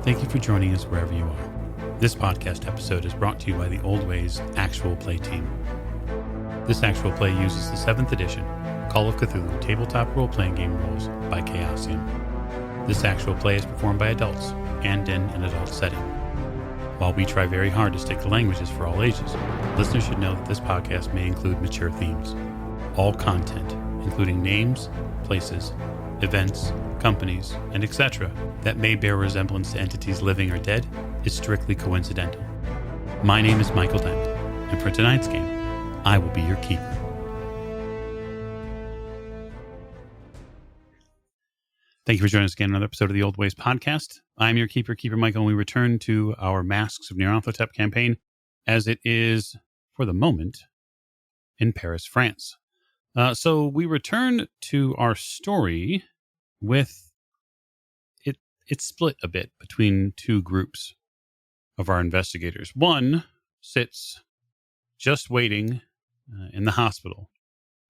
Thank you for joining us wherever you are. This podcast episode is brought to you by the Old Ways Actual Play team. This actual play uses the 7th edition Call of Cthulhu tabletop role-playing game rules by Chaosium. This actual play is performed by adults and in an adult setting. While we try very hard to stick to languages for all ages, listeners should know that this podcast may include mature themes. All content, including names, places, events, companies, and etc., that may bear resemblance to entities living or dead, is strictly coincidental. My name is Michael Dent, and for tonight's game, I will be your keeper. Thank you for joining us again on another episode of the Old Ways podcast. I'm your keeper, Keeper Michael, and we return to our Masks of Nyarlathotep campaign, as it is, for the moment, in Paris, France. So we return to our story with it's split a bit between two groups of our investigators. One sits just waiting in the hospital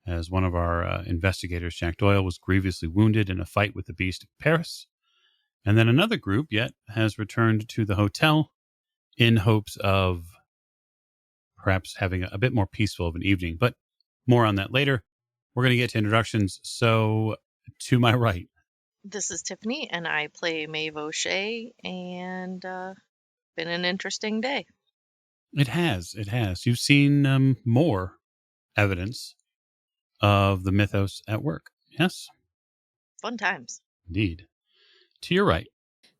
as one of our investigators, Jack Doyle, was grievously wounded in a fight with the Beast of Paris. And then another group yet has returned to the hotel in hopes of perhaps having a bit more peaceful of an evening. But more on that later. We're going to get to introductions. So to my right. This is Tiffany, and I play Meave O'Shea, and been an interesting day. It has. You've seen more evidence of the mythos at work. Yes? Fun times. Indeed. To your right.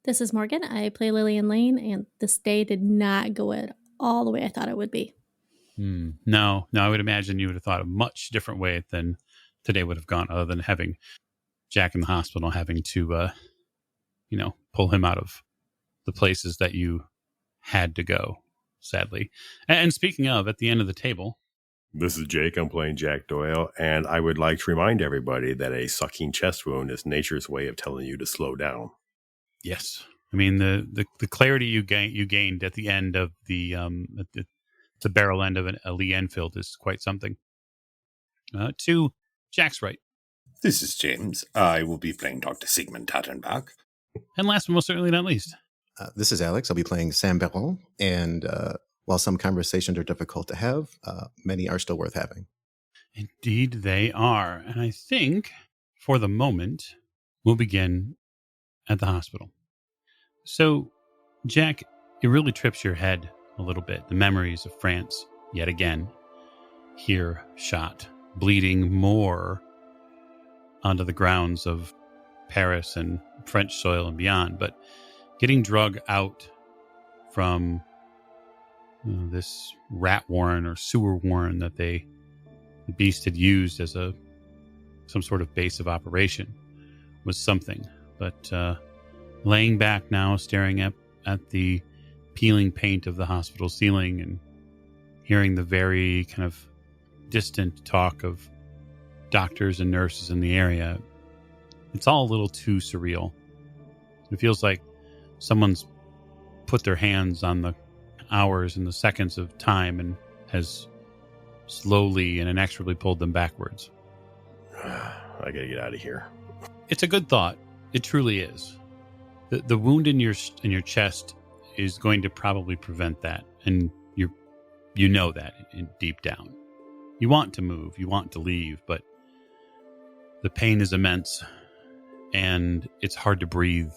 This is Morgan. I play Lillian Lane, and this day did not go at all the way I thought it would be. No, I would imagine you would have thought a much different way than today would have gone, other than having Jack in the hospital, having to, pull him out of the places that you had to go, sadly. And speaking of, at the end of the table. This is Jake. I'm playing Jack Doyle, and I would like to remind everybody that a sucking chest wound is nature's way of telling you to slow down. Yes. I mean, the clarity you gained at the end of the barrel end of a Lee Enfield is quite something. To Jack's right. This is James. I will be playing Dr. Sigmund Tattenbach. And last but most certainly not least. This is Alex. I'll be playing Sam Baron. And while some conversations are difficult to have, many are still worth having. Indeed, they are. And I think, for the moment, we'll begin at the hospital. So, Jack, it really trips your head a little bit. The memories of France, yet again, here shot, bleeding more onto the grounds of Paris and French soil and beyond, but getting drug out from this rat warren or sewer warren that the Beast had used as some sort of base of operation was something. But laying back now, staring at the peeling paint of the hospital ceiling and hearing the very kind of distant talk of doctors and nurses in the area, it's all a little too surreal. It feels like someone's put their hands on the hours and the seconds of time and has slowly and inexorably pulled them backwards. I gotta get out of here. It's a good thought. It truly is. The wound in your chest is going to probably prevent that, and you know that deep down. You want to move, you want to leave, but the pain is immense, and it's hard to breathe.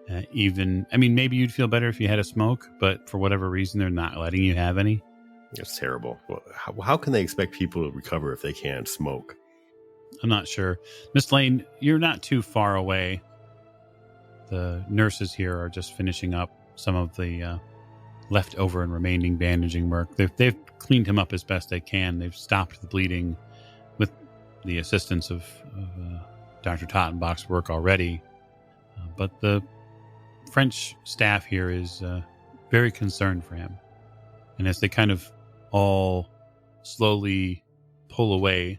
Maybe you'd feel better if you had a smoke, but for whatever reason, they're not letting you have any. It's terrible. Well, how can they expect people to recover if they can't smoke? I'm not sure. Miss Lane, you're not too far away. The nurses here are just finishing up some of the leftover and remaining bandaging work. They've cleaned him up as best they can. They've stopped the bleeding with the assistance of Dr. Tottenbach's work already. But the French staff here is very concerned for him. And as they kind of all slowly pull away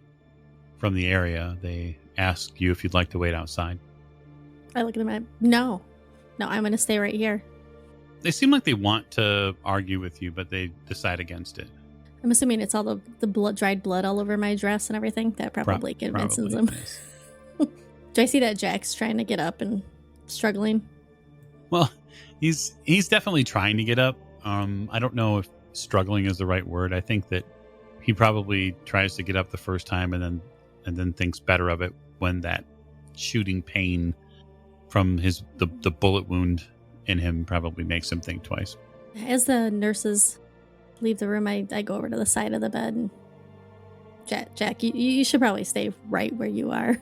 from the area, they ask you if you'd like to wait outside. I look at them. No, I'm going to stay right here. They seem like they want to argue with you, but they decide against it. I'm assuming it's all the dried blood all over my dress and everything. That probably convinces them. Yes. Do I see that Jack's trying to get up and struggling? Well, he's definitely trying to get up. I don't know if struggling is the right word. I think that he probably tries to get up the first time and then thinks better of it when that shooting pain from the bullet wound in him probably makes him think twice. As the nurses leave the room, I go over to the side of the bed and Jack, you should probably stay right where you are.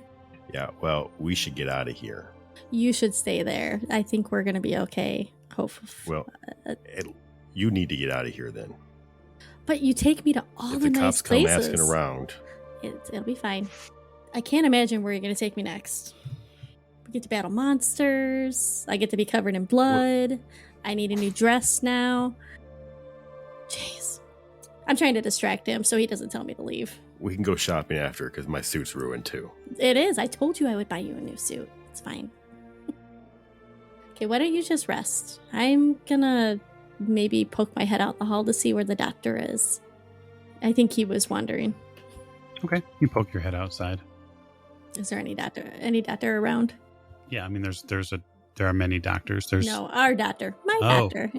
Yeah, well, we should get out of here. You should stay there. I think we're going to be okay. Hopefully. Well, you need to get out of here then. But you take me to all If the the nice cops come places. asking around, It'll be fine. I can't imagine where you're going to take me next. We get to battle monsters. I get to be covered in blood. I need a new dress now. Jeez. I'm trying to distract him so he doesn't tell me to leave. we can go shopping after because my suit's ruined too. It is. I told you I would buy you a new suit. It's fine. Okay, why don't you just rest? I'm gonna maybe poke my head out the hall to see where the doctor is. I think he was wandering. Okay, you poke your head outside. Is there any doctor around? Yeah, I mean, there are many doctors. There's No, our doctor. My doctor.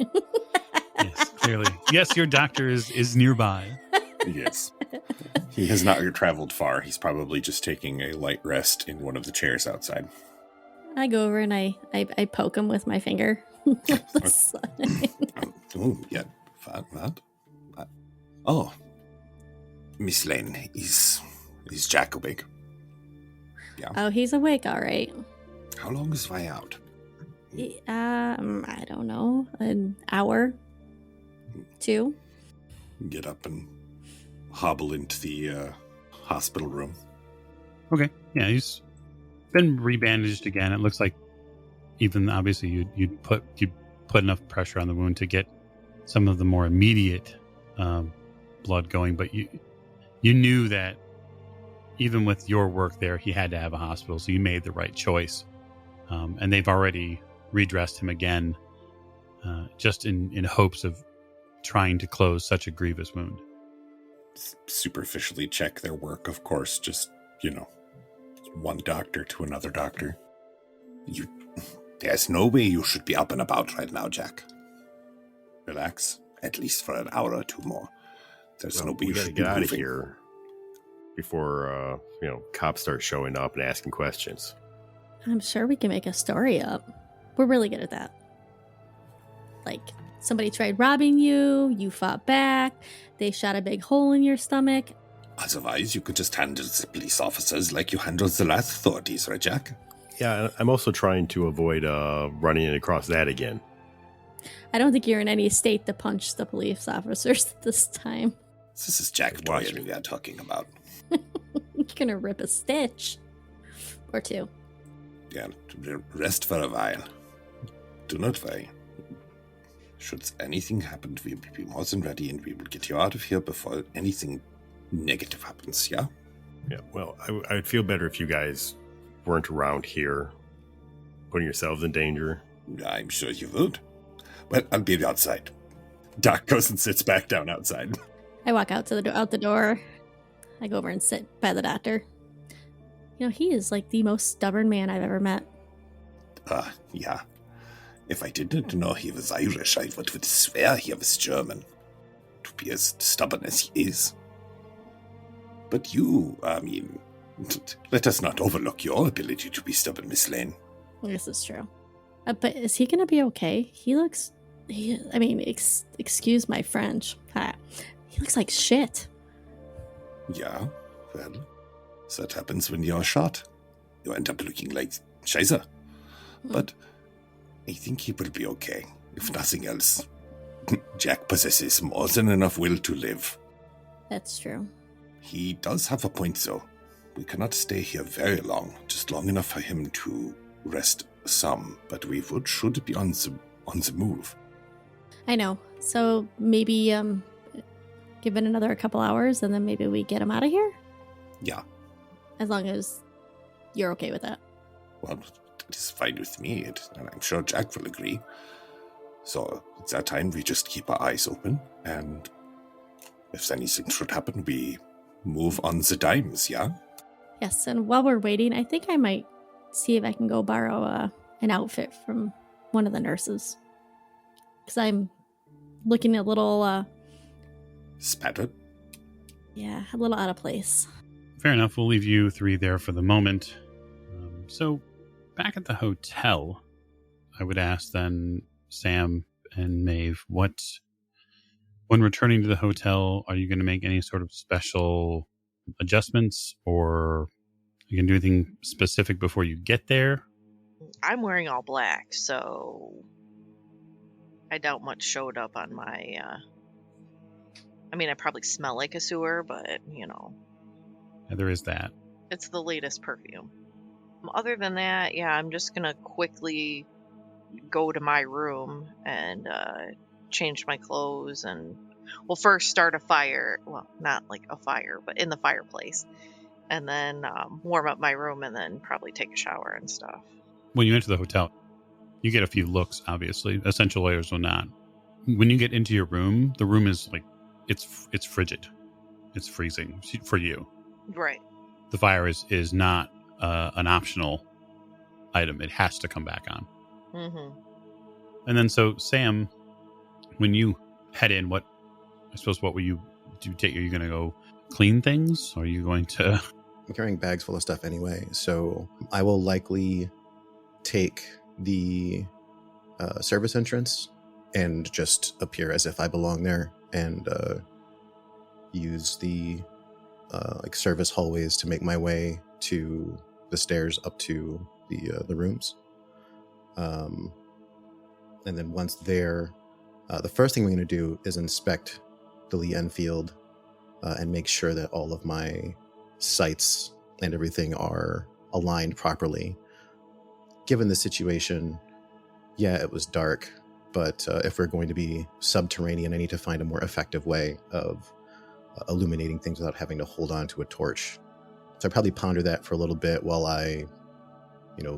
Yes, clearly. Yes, your doctor is nearby. Yes. He has not traveled far. He's probably just taking a light rest in one of the chairs outside. I go over and I poke him with my finger. Oh, yeah. What? Oh. Miss Lane, is Jack awake? Yeah. Oh, he's awake, all right. How long is Vi out? I don't know, an hour, 2. Get up and hobble into the hospital room. Okay, yeah, he's been rebandaged again. It looks like even obviously you'd put enough pressure on the wound to get some of the more immediate blood going, but you knew that even with your work there, he had to have a hospital, so you made the right choice. And they've already redressed him again, just in hopes of trying to close such a grievous wound. Superficially check their work, of course, just, one doctor to another doctor. There's no way you should be up and about right now, Jack. Relax, at least for an hour or 2 more. There's no way you should get be out of moving. here before cops start showing up and asking questions. I'm sure we can make a story up. We're really good at that. Like, somebody tried robbing you, you fought back, they shot a big hole in your stomach. Otherwise, you could just handle the police officers like you handled the last authorities, right, Jack? Yeah, I'm also trying to avoid running across that again. I don't think you're in any state to punch the police officers this time. This is Jack Watch Doyle me. we are talking about. You're gonna rip a stitch. Or 2. Yeah, rest for a while. Do not worry. Should anything happen, we will be more than ready and we will get you out of here before anything negative happens, yeah? Yeah, well, I would feel better if you guys weren't around here, putting yourselves in danger. I'm sure you would. Well, I'll be outside. Doc goes and sits back down outside. I walk out the door. I go over and sit by the doctor. He is like the most stubborn man I've ever met. Yeah. If I didn't know he was Irish, I would swear he was German. To be as stubborn as he is. But you, let us not overlook your ability to be stubborn, Miss Lane. This is true. But is he gonna be okay? Excuse my French. He looks like shit. Yeah, well, that happens when you're shot. You end up looking like Scheiße. But I think he will be okay. If nothing else, Jack possesses more than enough will to live. That's true. He does have a point, though. We cannot stay here very long, just long enough for him to rest some, but we should be on the move. I know. So maybe give it another couple hours and then maybe we get him out of here? Yeah. As long as you're okay with that. Well, it is fine with me, and I'm sure Jack will agree. So at that time, we just keep our eyes open, and if anything should happen, we move on the dimes, yeah? Yes, and while we're waiting, I think I might see if I can go borrow an outfit from one of the nurses. Because I'm looking a little, Spattered? yeah, a little out of place. Fair enough. We'll leave you three there for the moment. So, back at the hotel, I would ask then, Sam and Maeve, when returning to the hotel, are you going to make any sort of special adjustments, or you can do anything specific before you get there? I'm wearing all black, so I doubt much showed up on my, I mean, I probably smell like a sewer, but, you know, Yeah, there is that. it's the latest perfume. Other than that, yeah, I'm just gonna quickly go to my room and change my clothes and, well, first start a fire. Well, not like a fire, but in the fireplace. And then warm up my room and then probably take a shower and stuff. When you enter the hotel, you get a few looks, obviously. Essential Oilers will not. When you get into your room, the room is like, it's frigid. It's freezing for you. Right. The fire is not an optional item. It has to come back on. Mm-hmm. And then, so Sam, when you head in, what will you do? Are you going to go clean things? Or are you going to? I'm carrying bags full of stuff anyway, so I will likely take the service entrance and just appear as if I belong there, and use the service hallways to make my way to the stairs up to the rooms. And then once there, the first thing we're going to do is inspect the Lee Enfield and make sure that all of my sights and everything are aligned properly. Given the situation, yeah, it was dark, but if we're going to be subterranean, I need to find a more effective way of illuminating things without having to hold on to a torch. So I probably ponder that for a little bit while I,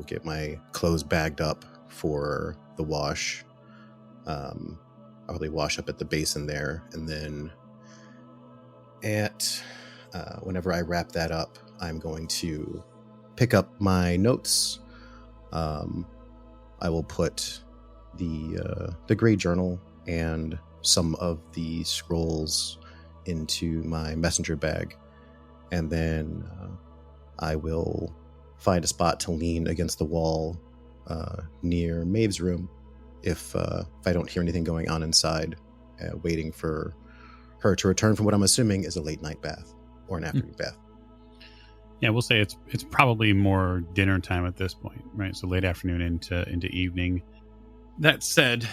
get my clothes bagged up for the wash. I'll probably wash up at the basin there, and then whenever I wrap that up, I'm going to pick up my notes. I will put the gray journal and some of the scrolls into my messenger bag, and then I will find a spot to lean against the wall near Maeve's room if I don't hear anything going on inside, waiting for her to return from what I'm assuming is a late night bath or an afternoon bath. Yeah, we'll say it's probably more dinner time at this point, right? So late afternoon into evening. That said,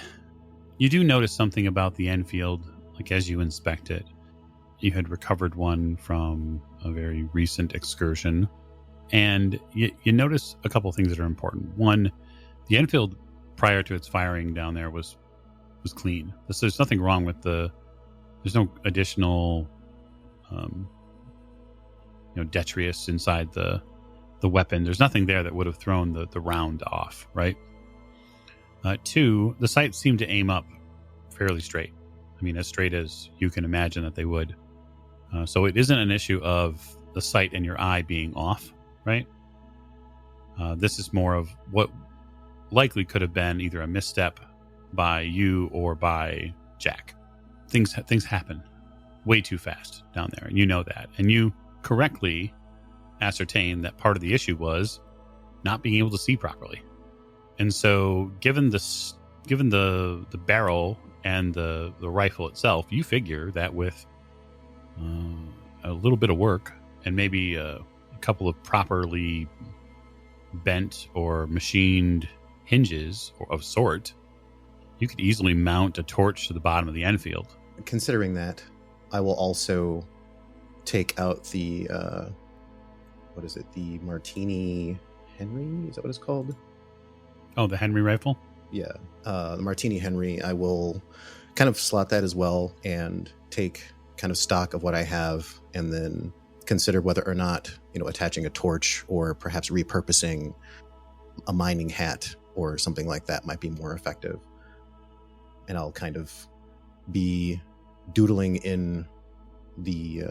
you do notice something about the Enfield, like as you inspect it. You had recovered one from a very recent excursion, and you notice a couple things that are important. One, the Enfield prior to its firing down there was clean. So there's nothing wrong with there's no additional detritus inside the weapon. There's nothing there that would have thrown the round off, right? Two, the sights seem to aim up fairly straight. I mean, as straight as you can imagine that they would. So it isn't an issue of the sight and your eye being off, right? This is more of what likely could have been either a misstep by you or by Jack. Things happen way too fast down there, and you know that. And you correctly ascertain that part of the issue was not being able to see properly. And so given the barrel and the rifle itself, you figure that with a little bit of work and maybe a couple of properly bent or machined hinges of sort, you could easily mount a torch to the bottom of the Enfield. Considering that, I will also take out the the Martini Henry? Is that what it's called? Oh, the Henry rifle? Yeah. The Martini Henry, I will kind of slot that as well and take kind of stock of what I have, and then consider whether or not, attaching a torch or perhaps repurposing a mining hat or something like that might be more effective. And I'll kind of be doodling in the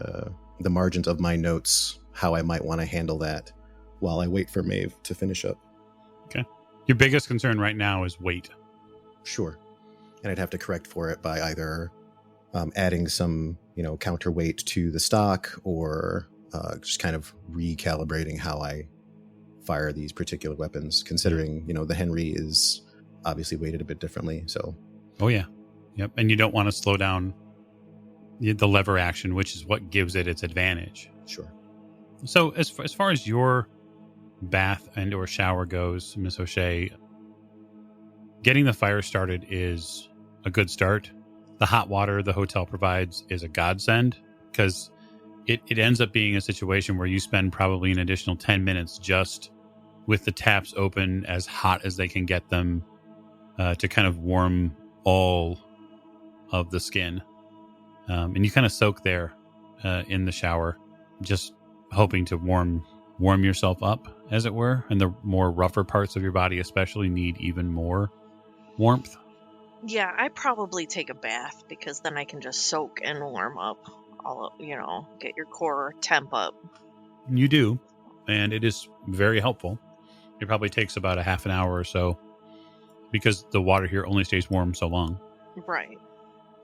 margins of my notes how I might want to handle that while I wait for Maeve to finish up. Okay. Your biggest concern right now is weight. Sure. And I'd have to correct for it by either adding some, counterweight to the stock or just kind of recalibrating how I fire these particular weapons, considering, the Henry is obviously weighted a bit differently. So. Oh, yeah. Yep. And you don't want to slow down the lever action, which is what gives it its advantage. Sure. So as far as your bath and or shower goes, Miss O'Shea, getting the fire started is a good start. The hot water the hotel provides is a godsend because it ends up being a situation where you spend probably an additional 10 minutes just with the taps open as hot as they can get them to kind of warm all of the skin. And you kind of soak there in the shower, just hoping to warm yourself up, as it were. And the more rougher parts of your body especially need even more warmth. Yeah, I probably take a bath because then I can just soak and warm up, get your core temp up. You do, and it is very helpful. It probably takes about a half an hour or so because the water here only stays warm so long. Right.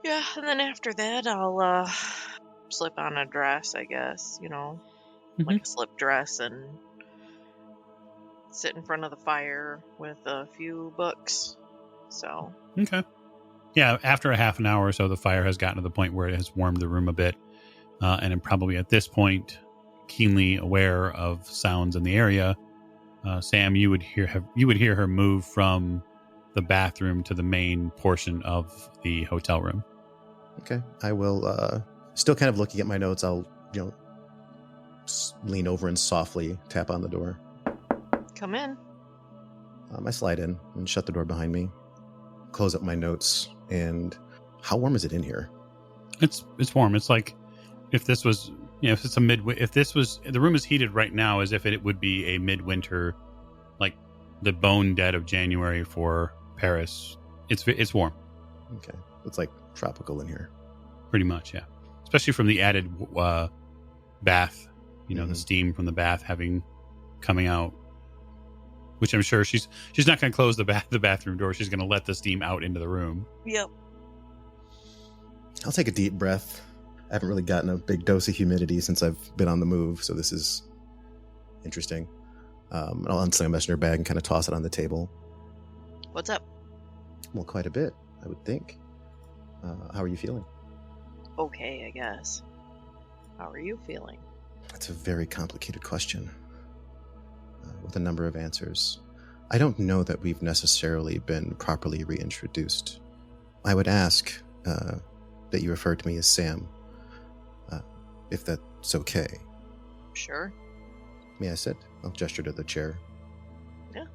Yeah, and then after that, I'll slip on a dress, I guess, like a slip dress, and sit in front of the fire with a few books. So. Okay. Yeah, after a half an hour or so, the fire has gotten to the point where it has warmed the room a bit. And I'm probably at this point keenly aware of sounds in the area. Sam, you would hear her move from the bathroom to the main portion of the hotel room. Okay. I will, still kind of looking at my notes, I'll, lean over and softly tap on the door. Come in. I slide in and shut the door behind me, close up my notes, and how warm is it in here? It's warm. It's like if this was, if it's the room is heated right now as if it would be a midwinter, like the bone dead of January for Paris. It's warm. Okay. It's like tropical in here. Pretty much, yeah. Especially from the added bath, the steam from the bath coming out. Which I'm sure she's not going to close the bathroom door. She's going to let the steam out into the room. Yep. I'll take a deep breath. I haven't really gotten a big dose of humidity since I've been on the move, so this is interesting. I'll unsling a messenger bag and kind of toss it on the table. What's up? Well, quite a bit, I would think. How are you feeling? Okay, I guess. How are you feeling? That's a very complicated question. With a number of answers. I don't know that we've necessarily been properly reintroduced. I would ask that you refer to me as Sam, if that's okay. Sure. May I sit? I'll gesture to the chair. Yeah.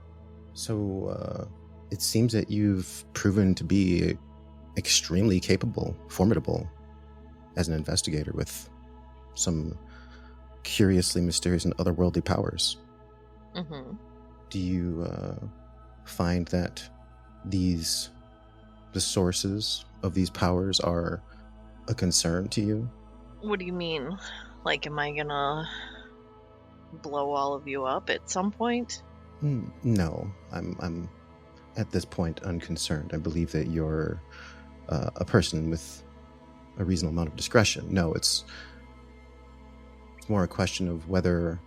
So, it seems that you've proven to be extremely capable, formidable, as an investigator with some curiously mysterious and otherworldly powers. Mm-hmm. Do you find that the sources of these powers are a concern to you? What do you mean? Like, am I gonna blow all of you up at some point? No, I'm at this point unconcerned. I believe that you're a person with a reasonable amount of discretion. No, it's more a question of whether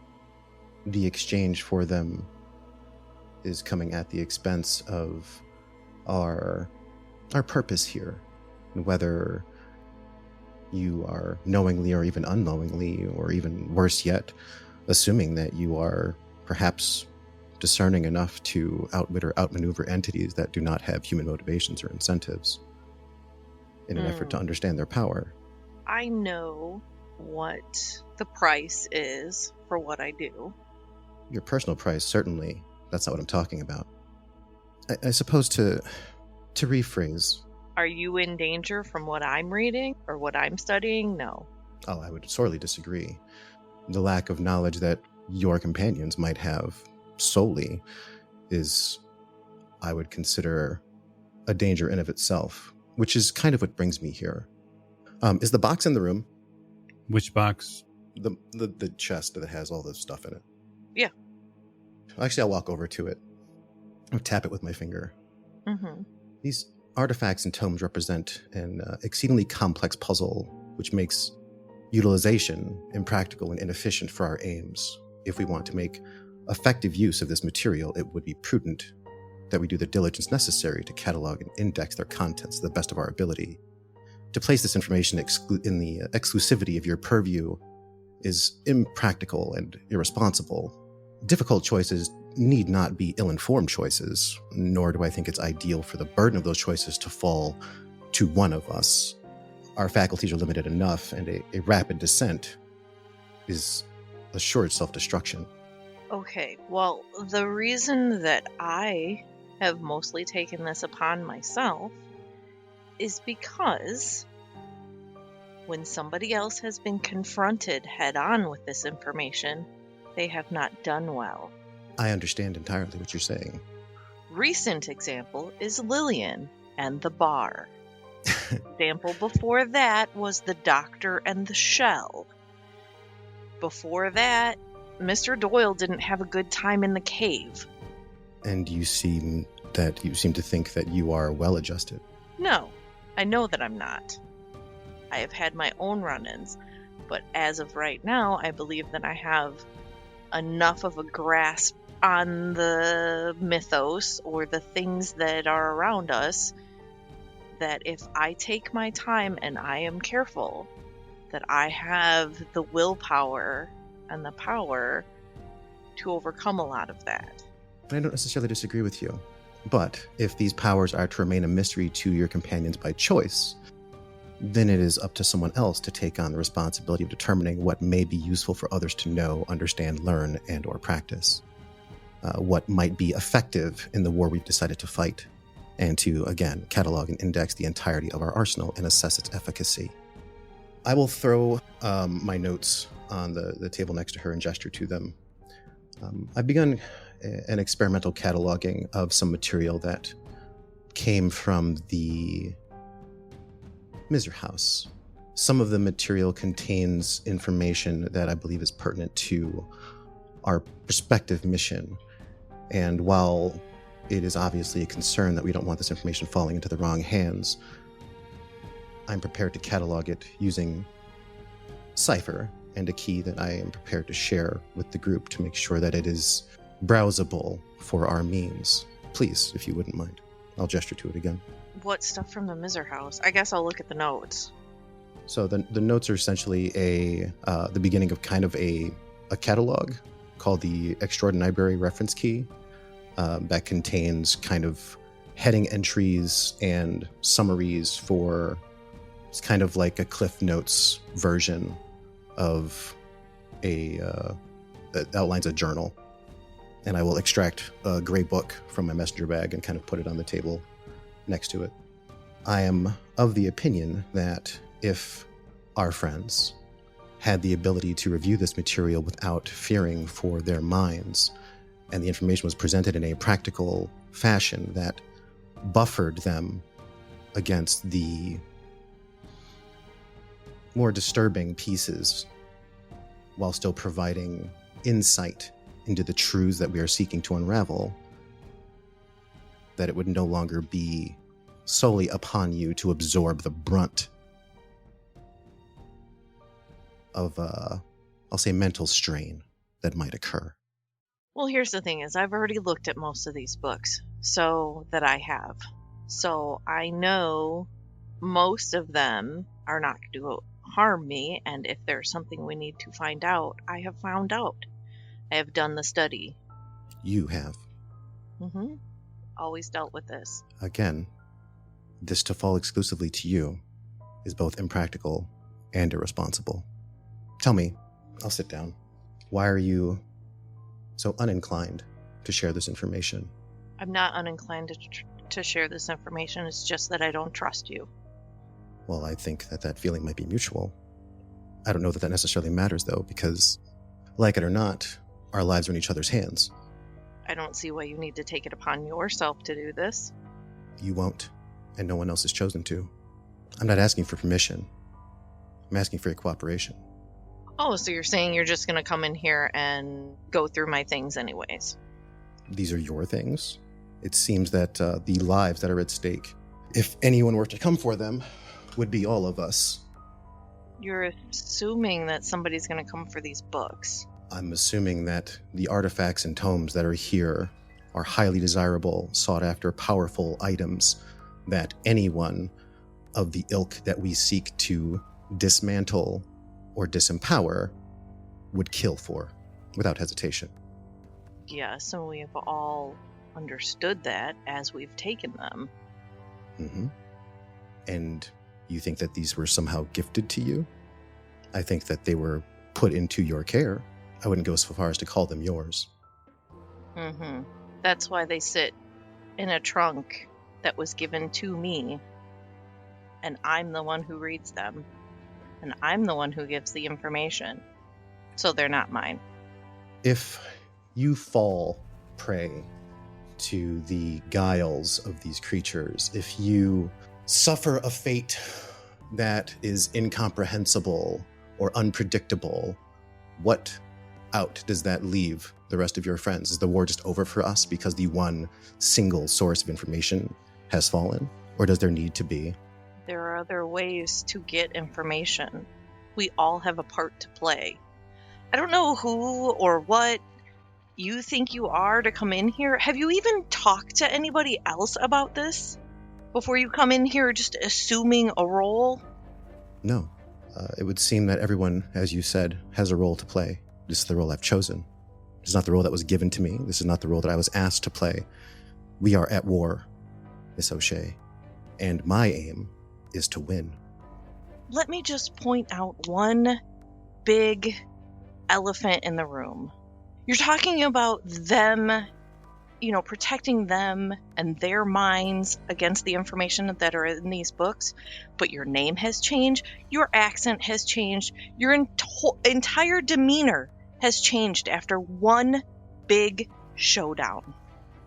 the exchange for them is coming at the expense of our purpose here, and whether you are knowingly or even unknowingly, or even worse yet, assuming that you are perhaps discerning enough to outwit or outmaneuver entities that do not have human motivations or incentives in an effort to understand their power. I know what the price is for what I do. Your personal price, certainly. That's not what I'm talking about. I suppose to rephrase. Are you in danger from what I'm reading or what I'm studying? No. Oh, I would sorely disagree. The lack of knowledge that your companions might have solely is, I would consider, a danger in of itself, which is kind of what brings me here. Is the box in the room? Which box? The chest that has all the stuff in it. Yeah. Actually, I'll walk over to it I tap it with my finger. Mm-hmm. These artifacts and tomes represent an exceedingly complex puzzle, which makes utilization impractical and inefficient for our aims. If we want to make effective use of this material, it would be prudent that we do the diligence necessary to catalog and index their contents to the best of our ability. To place this information in the exclusivity of your purview is impractical and irresponsible. Difficult choices need not be ill-informed choices, nor do I think it's ideal for the burden of those choices to fall to one of us. Our faculties are limited enough, and a rapid descent is assured self-destruction. Okay, well, the reason that I have mostly taken this upon myself is because when somebody else has been confronted head-on with this information, they have not done well. I understand entirely what you're saying. Recent example is Lillian and the bar. Example before that was the doctor and the shell. Before that, Mr. Doyle didn't have a good time in the cave. And you seem to think that you are well-adjusted. No, I know that I'm not. I have had my own run-ins, but as of right now, I believe that I have enough of a grasp on the mythos or the things that are around us that if I take my time and I am careful, that I have the willpower and the power to overcome a lot of that. I don't necessarily disagree with you. But if these powers are to remain a mystery to your companions by choice, then it is up to someone else to take on the responsibility of determining what may be useful for others to know, understand, learn, and or practice. What might be effective in the war we've decided to fight, and to, again, catalog and index the entirety of our arsenal and assess its efficacy. I will throw my notes on the table next to her and gesture to them. I've begun an experimental cataloging of some material that came from the Miser House. Some of the material contains information that I believe is pertinent to our prospective mission. And while it is obviously a concern that we don't want this information falling into the wrong hands, I'm prepared to catalog it using cipher and a key that I am prepared to share with the group to make sure that it is browsable for our means. Please, if you wouldn't mind. I'll gesture to it again. What stuff from the Miser House? I guess I'll look at the notes. So the notes are essentially the beginning of kind of a catalog called the Extraordinary Reference Key that contains kind of heading entries and summaries for, it's kind of like a Cliff Notes version of that outlines a journal. And I will extract a gray book from my messenger bag and kind of put it on the table next to it. I am of the opinion that if our friends had the ability to review this material without fearing for their minds, and the information was presented in a practical fashion that buffered them against the more disturbing pieces while still providing insight into the truths that we are seeking to unravel, that it would no longer be solely upon you to absorb the brunt of, I'll say, mental strain that might occur. Well, here's the thing is I've already looked at most of these books, so I know most of them are not going to harm me, and if there's something we need to find out, I have found out. I have done the study. You have. Mm-hmm. Always dealt with this. Again, this to fall exclusively to you is both impractical and irresponsible. Tell me, I'll sit down. Why are you so uninclined to share this information? I'm not uninclined to share this information. It's just that I don't trust you. Well, I think that feeling might be mutual. I don't know that necessarily matters, though, because, like it or not, our lives are in each other's hands. I don't see why you need to take it upon yourself to do this. You won't, and no one else has chosen to. I'm not asking for permission. I'm asking for your cooperation. Oh, so you're saying you're just going to come in here and go through my things anyways? These are your things? It seems that the lives that are at stake, if anyone were to come for them, would be all of us. You're assuming that somebody's going to come for these books. I'm assuming that the artifacts and tomes that are here are highly desirable, sought-after, powerful items that anyone of the ilk that we seek to dismantle or disempower would kill for, without hesitation. Yes, and we have all understood that as we've taken them. Mm-hmm. And you think that these were somehow gifted to you? I think that they were put into your care. I wouldn't go so far as to call them yours. Mm-hmm. That's why they sit in a trunk that was given to me. And I'm the one who reads them. And I'm the one who gives the information. So they're not mine. If you fall prey to the guiles of these creatures, if you suffer a fate that is incomprehensible or unpredictable, what out does that leave the rest of your friends? Is the war just over for us because the one single source of information has fallen? Or does there need to be? There are other ways to get information. We all have a part to play. I don't know who or what you think you are to come in here. Have you even talked to anybody else about this before you come in here just assuming a role? No. It would seem that everyone, as you said, has a role to play. This is the role I've chosen. This is not the role that was given to me. This is not the role that I was asked to play. We are at war, Miss O'Shea, and my aim is to win. Let me just point out one big elephant in the room. You're talking about them, protecting them and their minds against the information that are in these books, but your name has changed, your accent has changed, your entire demeanor has changed after one big showdown.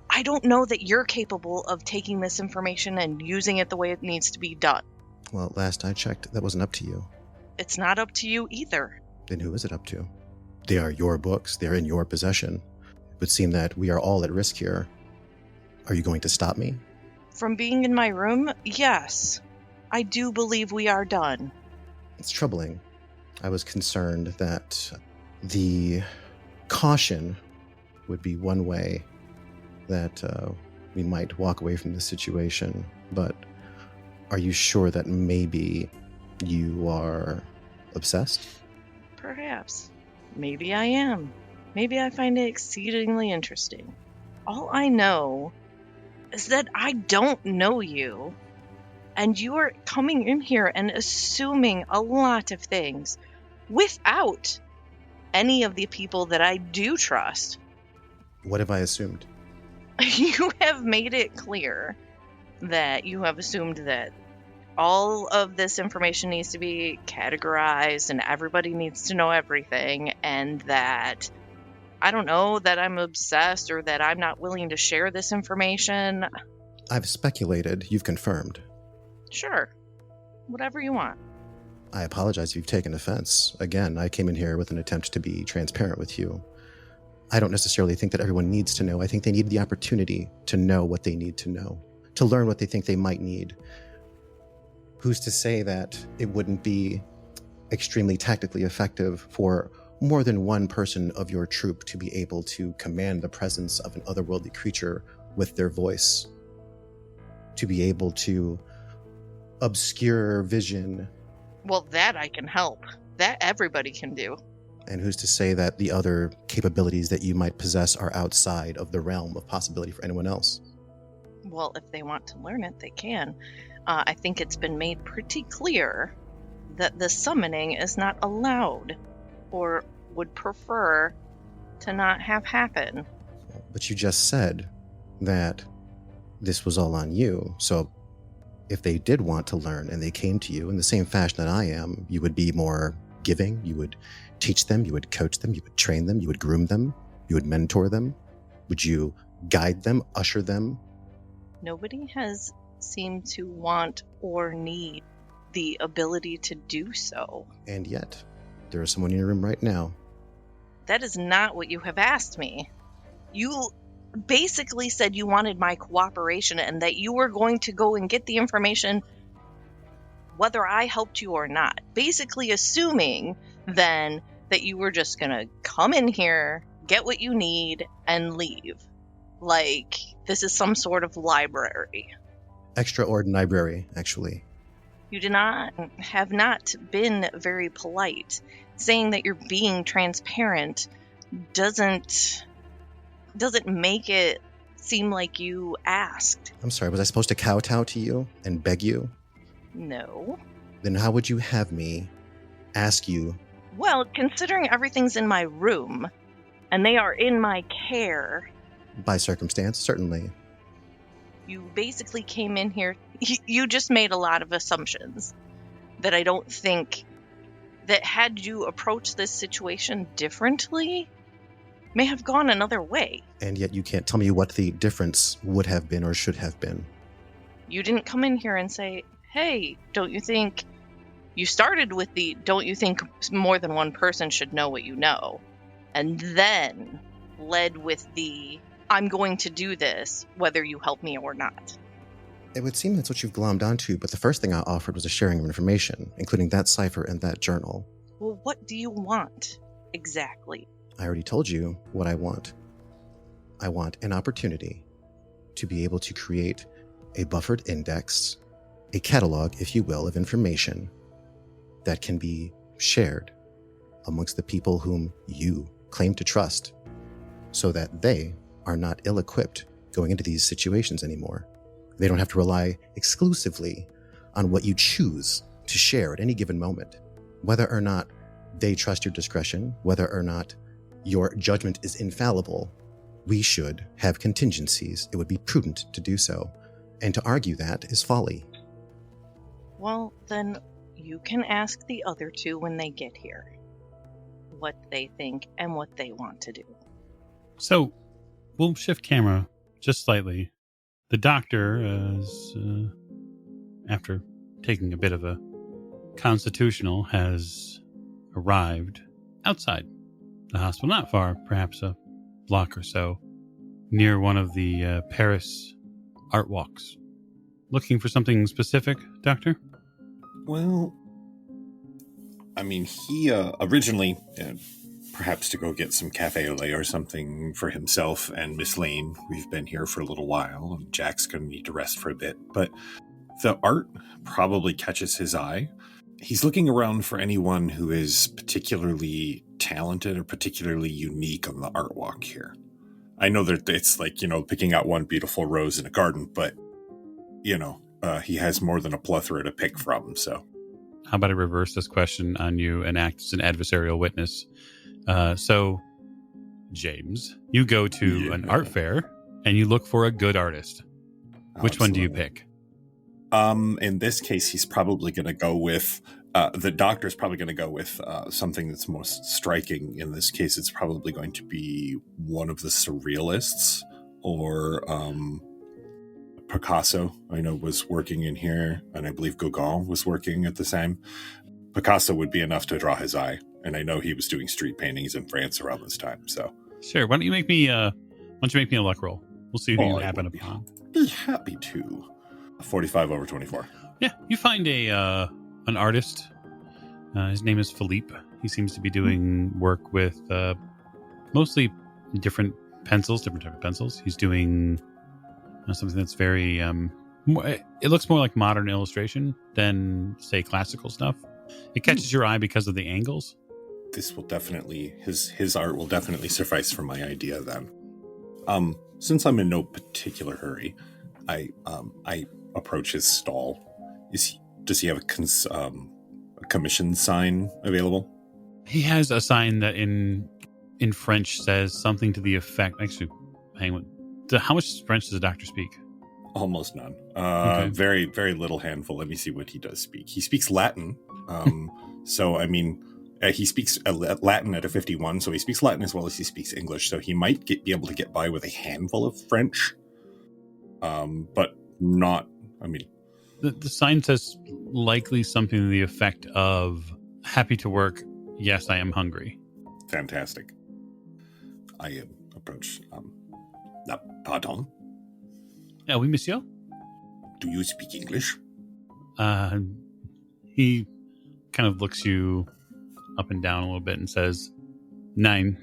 I don't know that you're capable of taking this information and using it the way it needs to be done. Well, last I checked, that wasn't up to you. It's not up to you either. Then who is it up to? They are your books. They're in your possession. It would seem that we are all at risk here. Are you going to stop me? From being in my room, yes. I do believe we are done. It's troubling. I was concerned that the caution would be one way that we might walk away from this situation. But are you sure that maybe you are obsessed? Perhaps. Maybe I am. Maybe I find it exceedingly interesting. All I know is that I don't know you, and you are coming in here and assuming a lot of things without any of the people that I do trust. What have I assumed? You have made it clear that you have assumed that all of this information needs to be categorized and everybody needs to know everything, and that, I don't know, that I'm obsessed or that I'm not willing to share this information. I've speculated. You've confirmed. Sure. Whatever you want. I apologize if you've taken offense. Again, I came in here with an attempt to be transparent with you. I don't necessarily think that everyone needs to know. I think they need the opportunity to know what they need to know, to learn what they think they might need. Who's to say that it wouldn't be extremely tactically effective for more than one person of your troop to be able to command the presence of an otherworldly creature with their voice, to be able to obscure vision? Well, that I can help. That everybody can do. And who's to say that the other capabilities that you might possess are outside of the realm of possibility for anyone else? Well, if they want to learn it, they can. I think it's been made pretty clear that the summoning is not allowed, or would prefer to not have happen. But you just said that this was all on you, so if they did want to learn and they came to you in the same fashion that I am, you would be more giving, you would teach them, you would coach them, you would train them, you would groom them, you would mentor them. Would you guide them, usher them? Nobody has seemed to want or need the ability to do so. And yet, there is someone in your room right now. That is not what you have asked me. You basically said you wanted my cooperation and that you were going to go and get the information whether I helped you or not. Basically assuming then that you were just going to come in here, get what you need, and leave. Like, this is some sort of library. Extraordinary library, actually. You have not been very polite. Saying that you're being transparent doesn't make it seem like you asked. I'm sorry, was I supposed to kowtow to you and beg you? No. Then how would you have me ask you? Well, considering everything's in my room, and they are in my care... By circumstance, certainly. You basically came in here... You just made a lot of assumptions that I don't think... that had you approached this situation differently, may have gone another way. And yet you can't tell me what the difference would have been or should have been. You didn't come in here and say, hey, don't you think... You started with the, don't you think more than one person should know what you know? And then led with the, I'm going to do this, whether you help me or not. It would seem that's what you've glommed onto, but the first thing I offered was a sharing of information, including that cipher and that journal. Well, what do you want exactly? I already told you what I want. I want an opportunity to be able to create a buffered index, a catalog, if you will, of information that can be shared amongst the people whom you claim to trust, so that they are not ill-equipped going into these situations anymore. They don't have to rely exclusively on what you choose to share at any given moment. Whether or not they trust your discretion, whether or not your judgment is infallible, we should have contingencies. It would be prudent to do so. And to argue that is folly. Well, then you can ask the other two when they get here what they think and what they want to do. So we'll shift camera just slightly. The doctor is, after taking a bit of a constitutional, has arrived outside the hospital, not far, perhaps a block or so, near one of the Paris art walks. Looking for something specific, Doctor? Well, I mean, he originally, perhaps to go get some cafe au lait or something for himself and Miss Lane. We've been here for a little while, and Jack's going to need to rest for a bit. But the art probably catches his eye. He's looking around for anyone who is particularly talented or particularly unique on the art walk here. I know that it's like, picking out one beautiful rose in a garden, but, he has more than a plethora to pick from, so... How about I reverse this question on you and act as an adversarial witness? So, James, you go to an art fair and you look for a good artist. Which one do you pick? In this case, he's probably going to go with... the doctor's probably going to go with something that's most striking. In this case, it's probably going to be one of the surrealists, or Picasso, I know, was working in here, and I believe Gauguin was working at the time. Picasso would be enough to draw his eye, and I know he was doing street paintings in France around this time. So, sure. Why don't you make me a luck roll? We'll see who you happen upon. Be happy to. 45 over 24. Yeah, you find an artist. His name is Philippe. He seems to be doing work with mostly different type of pencils. He's doing something that's very it looks more like modern illustration than, say, classical stuff. It catches your eye because of the angles. This will definitely, his art will definitely suffice for my idea then. Since I'm in no particular hurry, I approach his stall. Does he have a commission sign available? He has a sign that in French says something to the effect. Actually, hang on. How much French does the doctor speak? Almost none. Okay. Very, very little handful. Let me see what he does speak. He speaks Latin. So, I mean, he speaks Latin at a 51, so he speaks Latin as well as he speaks English. So he might be able to get by with a handful of French, but not, I mean... The sign says likely something to the effect of, happy to work, yes, I am hungry. Fantastic. I approach... Pardon? Oui, monsieur. Do you speak English? He kind of looks you up and down a little bit and says, "Nein,"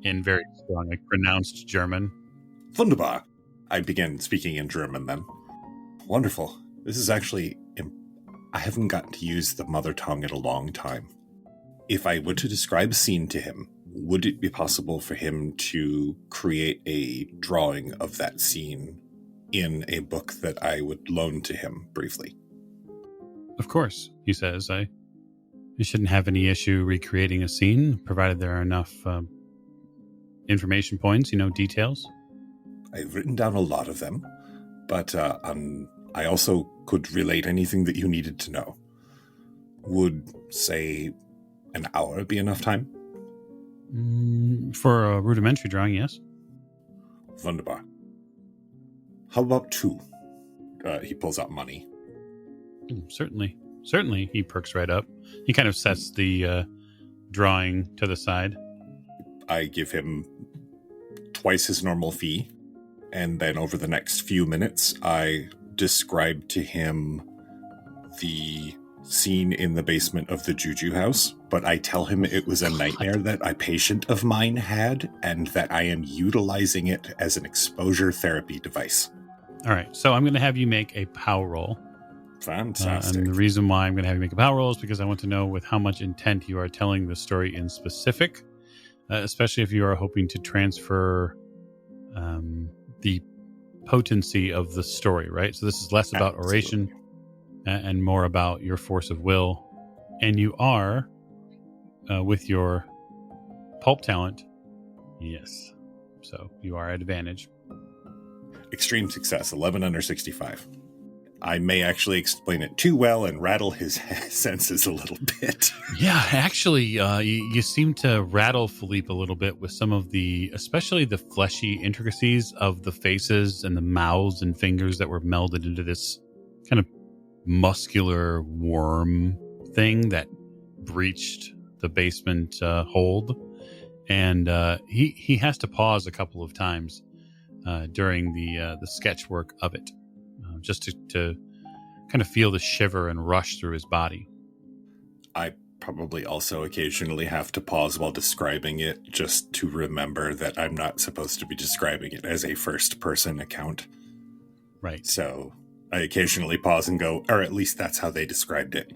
in very strong, like pronounced German. Wunderbar. I begin speaking in German then. Wonderful. This is actually... I haven't gotten to use the mother tongue in a long time. If I were to describe a scene to him, would it be possible for him to create a drawing of that scene in a book that I would loan to him briefly? Of course, he says. You shouldn't have any issue recreating a scene, provided there are enough information points, details. I've written down a lot of them, but I also could relate anything that you needed to know. Would, say, an hour be enough time? For a rudimentary drawing, yes. Wunderbar. How about 2? He pulls out money. Certainly. He perks right up. He kind of sets the drawing to the side. I give him twice his normal fee, and then over the next few minutes, I describe to him the scene in the basement of the Juju house, but I tell him it was a nightmare that a patient of mine had, and that I am utilizing it as an exposure therapy device. All right, so I'm going to have you make a power roll. Fantastic. And the reason why I'm going to have you make a power roll is because I want to know with how much intent you are telling the story in specific, especially if you are hoping to transfer the potency of the story, right? So this is less about oration and more about your force of will. And you are, with your pulp talent, yes. So you are at advantage. Extreme success, 11 under 65. I may actually explain it too well and rattle his senses a little bit. Yeah, actually, you seem to rattle Philippe a little bit with some of especially the fleshy intricacies of the faces and the mouths and fingers that were melded into this kind of muscular worm thing that breached the basement hold. And he has to pause a couple of times during the sketch work of it. Just to kind of feel the shiver and rush through his body. I probably also occasionally have to pause while describing it, just to remember that I'm not supposed to be describing it as a first-person account. Right. So I occasionally pause and go, or at least that's how they described it.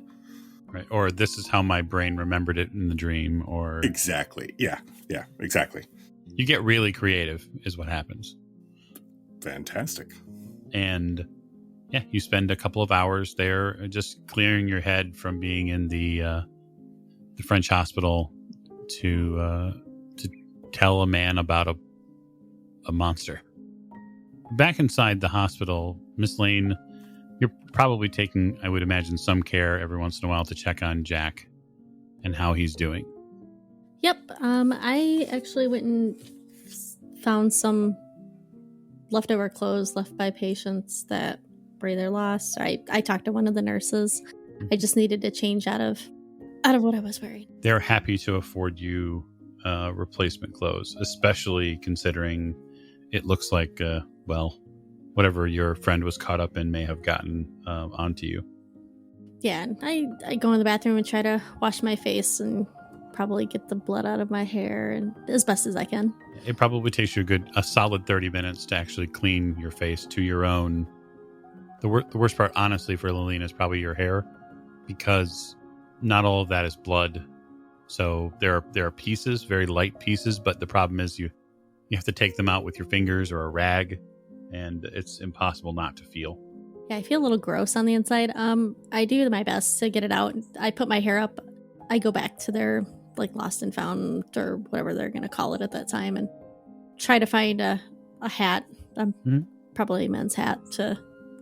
Right. Or this is how my brain remembered it in the dream, or... Exactly. Yeah, exactly. You get really creative, is what happens. Fantastic. And... yeah, you spend a couple of hours there just clearing your head from being in the French hospital to tell a man about a monster. Back inside the hospital, Miss Lane, you're probably taking, I would imagine, some care every once in a while to check on Jack and how he's doing. Yep. I actually went and found some leftover clothes left by patients that breather loss. I talked to one of the nurses. I just needed to change out of what I was wearing. They're happy to afford you replacement clothes, especially considering it looks like, whatever your friend was caught up in may have gotten onto you. Yeah, and I go in the bathroom and try to wash my face and probably get the blood out of my hair and as best as I can. It probably takes you a solid 30 minutes to actually clean your face to your own. The worst part, honestly, for Lillian is probably your hair, because not all of that is blood. So there are pieces, very light pieces, but the problem is you have to take them out with your fingers or a rag, and it's impossible not to feel. Yeah, I feel a little gross on the inside. I do my best to get it out. I put my hair up. I go back to their lost and found or whatever they're going to call it at that time, and try to find a hat, probably a men's hat, to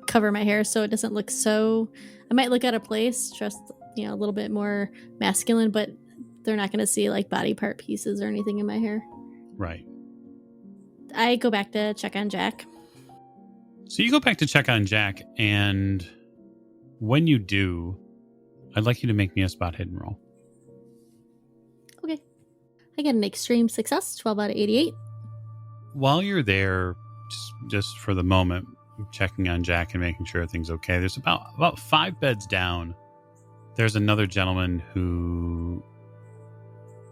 cover my hair so it doesn't look so... I might look out of place, just a little bit more masculine, but they're not going to see body part pieces or anything in my hair. Right. I go back to check on Jack. So you go back to check on Jack, and when you do, I'd like you to make me a spot hidden roll. Okay. I get an extreme success, 12 out of 88. While you're there just for the moment, checking on Jack and making sure everything's okay. There's about 5 beds down. There's another gentleman who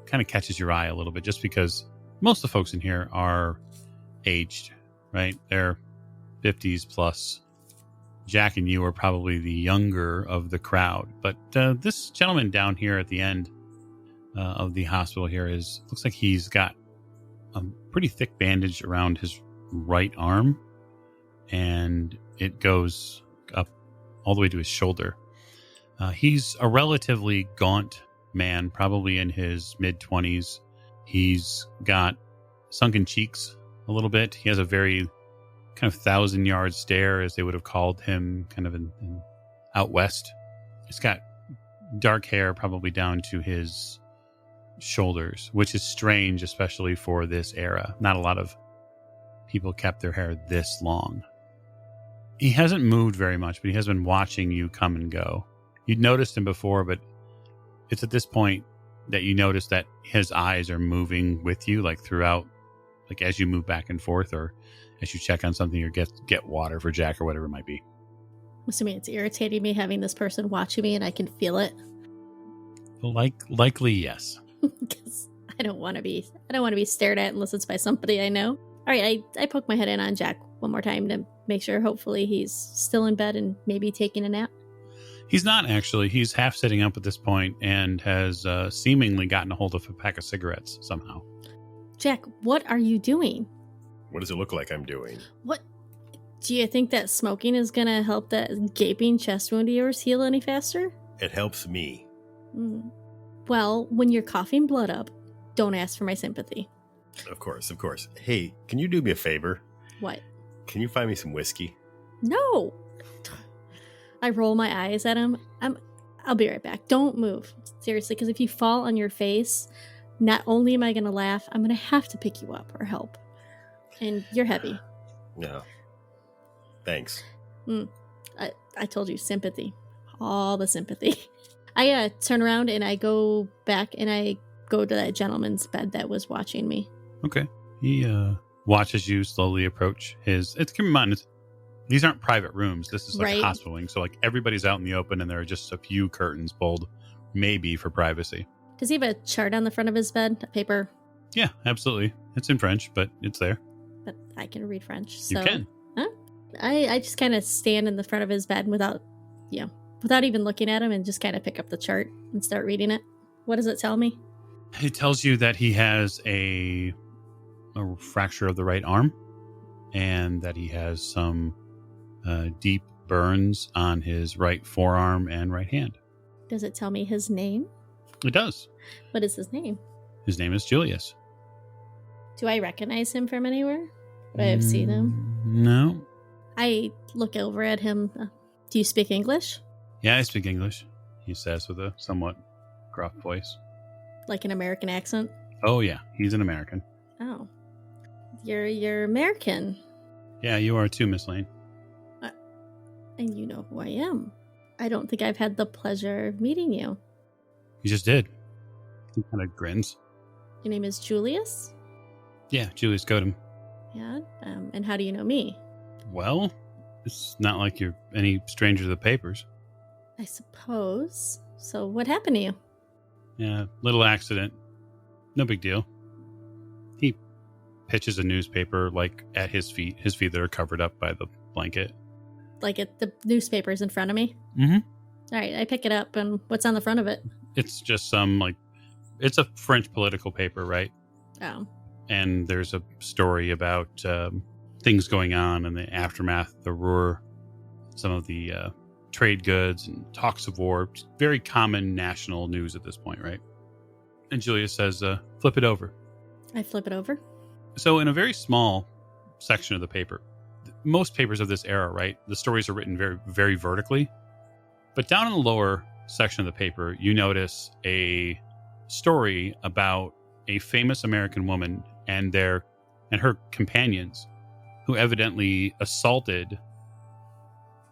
kind of catches your eye a little bit, just because most of the folks in here are aged, right? They're 50s plus. Jack and you are probably the younger of the crowd, but this gentleman down here at the end of the hospital here looks like he's got a pretty thick bandage around his right arm, and it goes up all the way to his shoulder. He's a relatively gaunt man, probably in his mid-20s. He's got sunken cheeks a little bit. He has a very kind of 1,000-yard stare, as they would have called him kind of in out west. He's got dark hair probably down to his shoulders, which is strange, especially for this era. Not a lot of people kept their hair this long. He hasn't moved very much, but he has been watching you come and go. You'd noticed him before, but it's at this point that you notice that his eyes are moving with you, like throughout, like as you move back and forth, or as you check on something or get water for Jack or whatever it might be. I'm assuming it's irritating me having this person watching me and I can feel it. Likely, yes. Because I don't want to be stared at unless it's by somebody I know. All right, I poke my head in on Jack one more time to make sure hopefully he's still in bed and maybe taking a nap. He's not, actually. He's half sitting up at this point and has seemingly gotten a hold of a pack of cigarettes somehow. Jack, what are you doing? What does it look like I'm doing? What? Do you think that smoking is going to help that gaping chest wound of yours heal any faster? It helps me. Well, when you're coughing blood up, don't ask for my sympathy. Of course. Hey, can you do me a favor? What? Can you find me some whiskey? No. I roll my eyes at him. I'll be right back. Don't move. Seriously, because if you fall on your face, not only am I going to laugh, I'm going to have to pick you up or help. And you're heavy. No. Thanks. I told you, sympathy. All the sympathy. I turn around and I go back and I go to that gentleman's bed that was watching me. Okay. He watches you slowly approach his... Keep in mind, these aren't private rooms. This is like Right. a hospital wing. So like everybody's out in the open and there are just a few curtains pulled, maybe for privacy. Does he have a chart on the front of his bed? A paper? Yeah, absolutely. It's in French, but it's there. But I can read French. So You can. I just kind of stand in the front of his bed without even looking at him and just kind of pick up the chart and start reading it. What does it tell me? It tells you that he has a fracture of the right arm and that he has some deep burns on his right forearm and right hand. Does it tell me his name? It does. What is his name? His name is Julius. Do I recognize him from anywhere? Would I have seen him? No. I look over at him. Do you speak English? Yeah, I speak English, he says with a somewhat gruff voice. Like an American accent? Oh, yeah. He's an American. Oh. You're American. Yeah, you are too, Miss Lane. And you know who I am. I don't think I've had the pleasure of meeting you. You just did. He kind of grins. Your name is Julius? Yeah, Julius Godum. Yeah. And how do you know me? Well, it's not like you're any stranger to the papers. I suppose. So what happened to you? Yeah, little accident. No big deal. He pitches a newspaper, like, at his feet that are covered up by the blanket. Like the newspaper's in front of me? Mm-hmm. All right, I pick it up, and what's on the front of it? It's just some, it's a French political paper, right? Oh. And there's a story about things going on in the aftermath of the Ruhr, some of the trade goods and talks of war. Very common national news at this point, right? And Julia says, flip it over. I flip it over? So in a very small section of the paper, most papers of this era, right, the stories are written very, very vertically. But down in the lower section of the paper, you notice a story about a famous American woman and her companions who evidently assaulted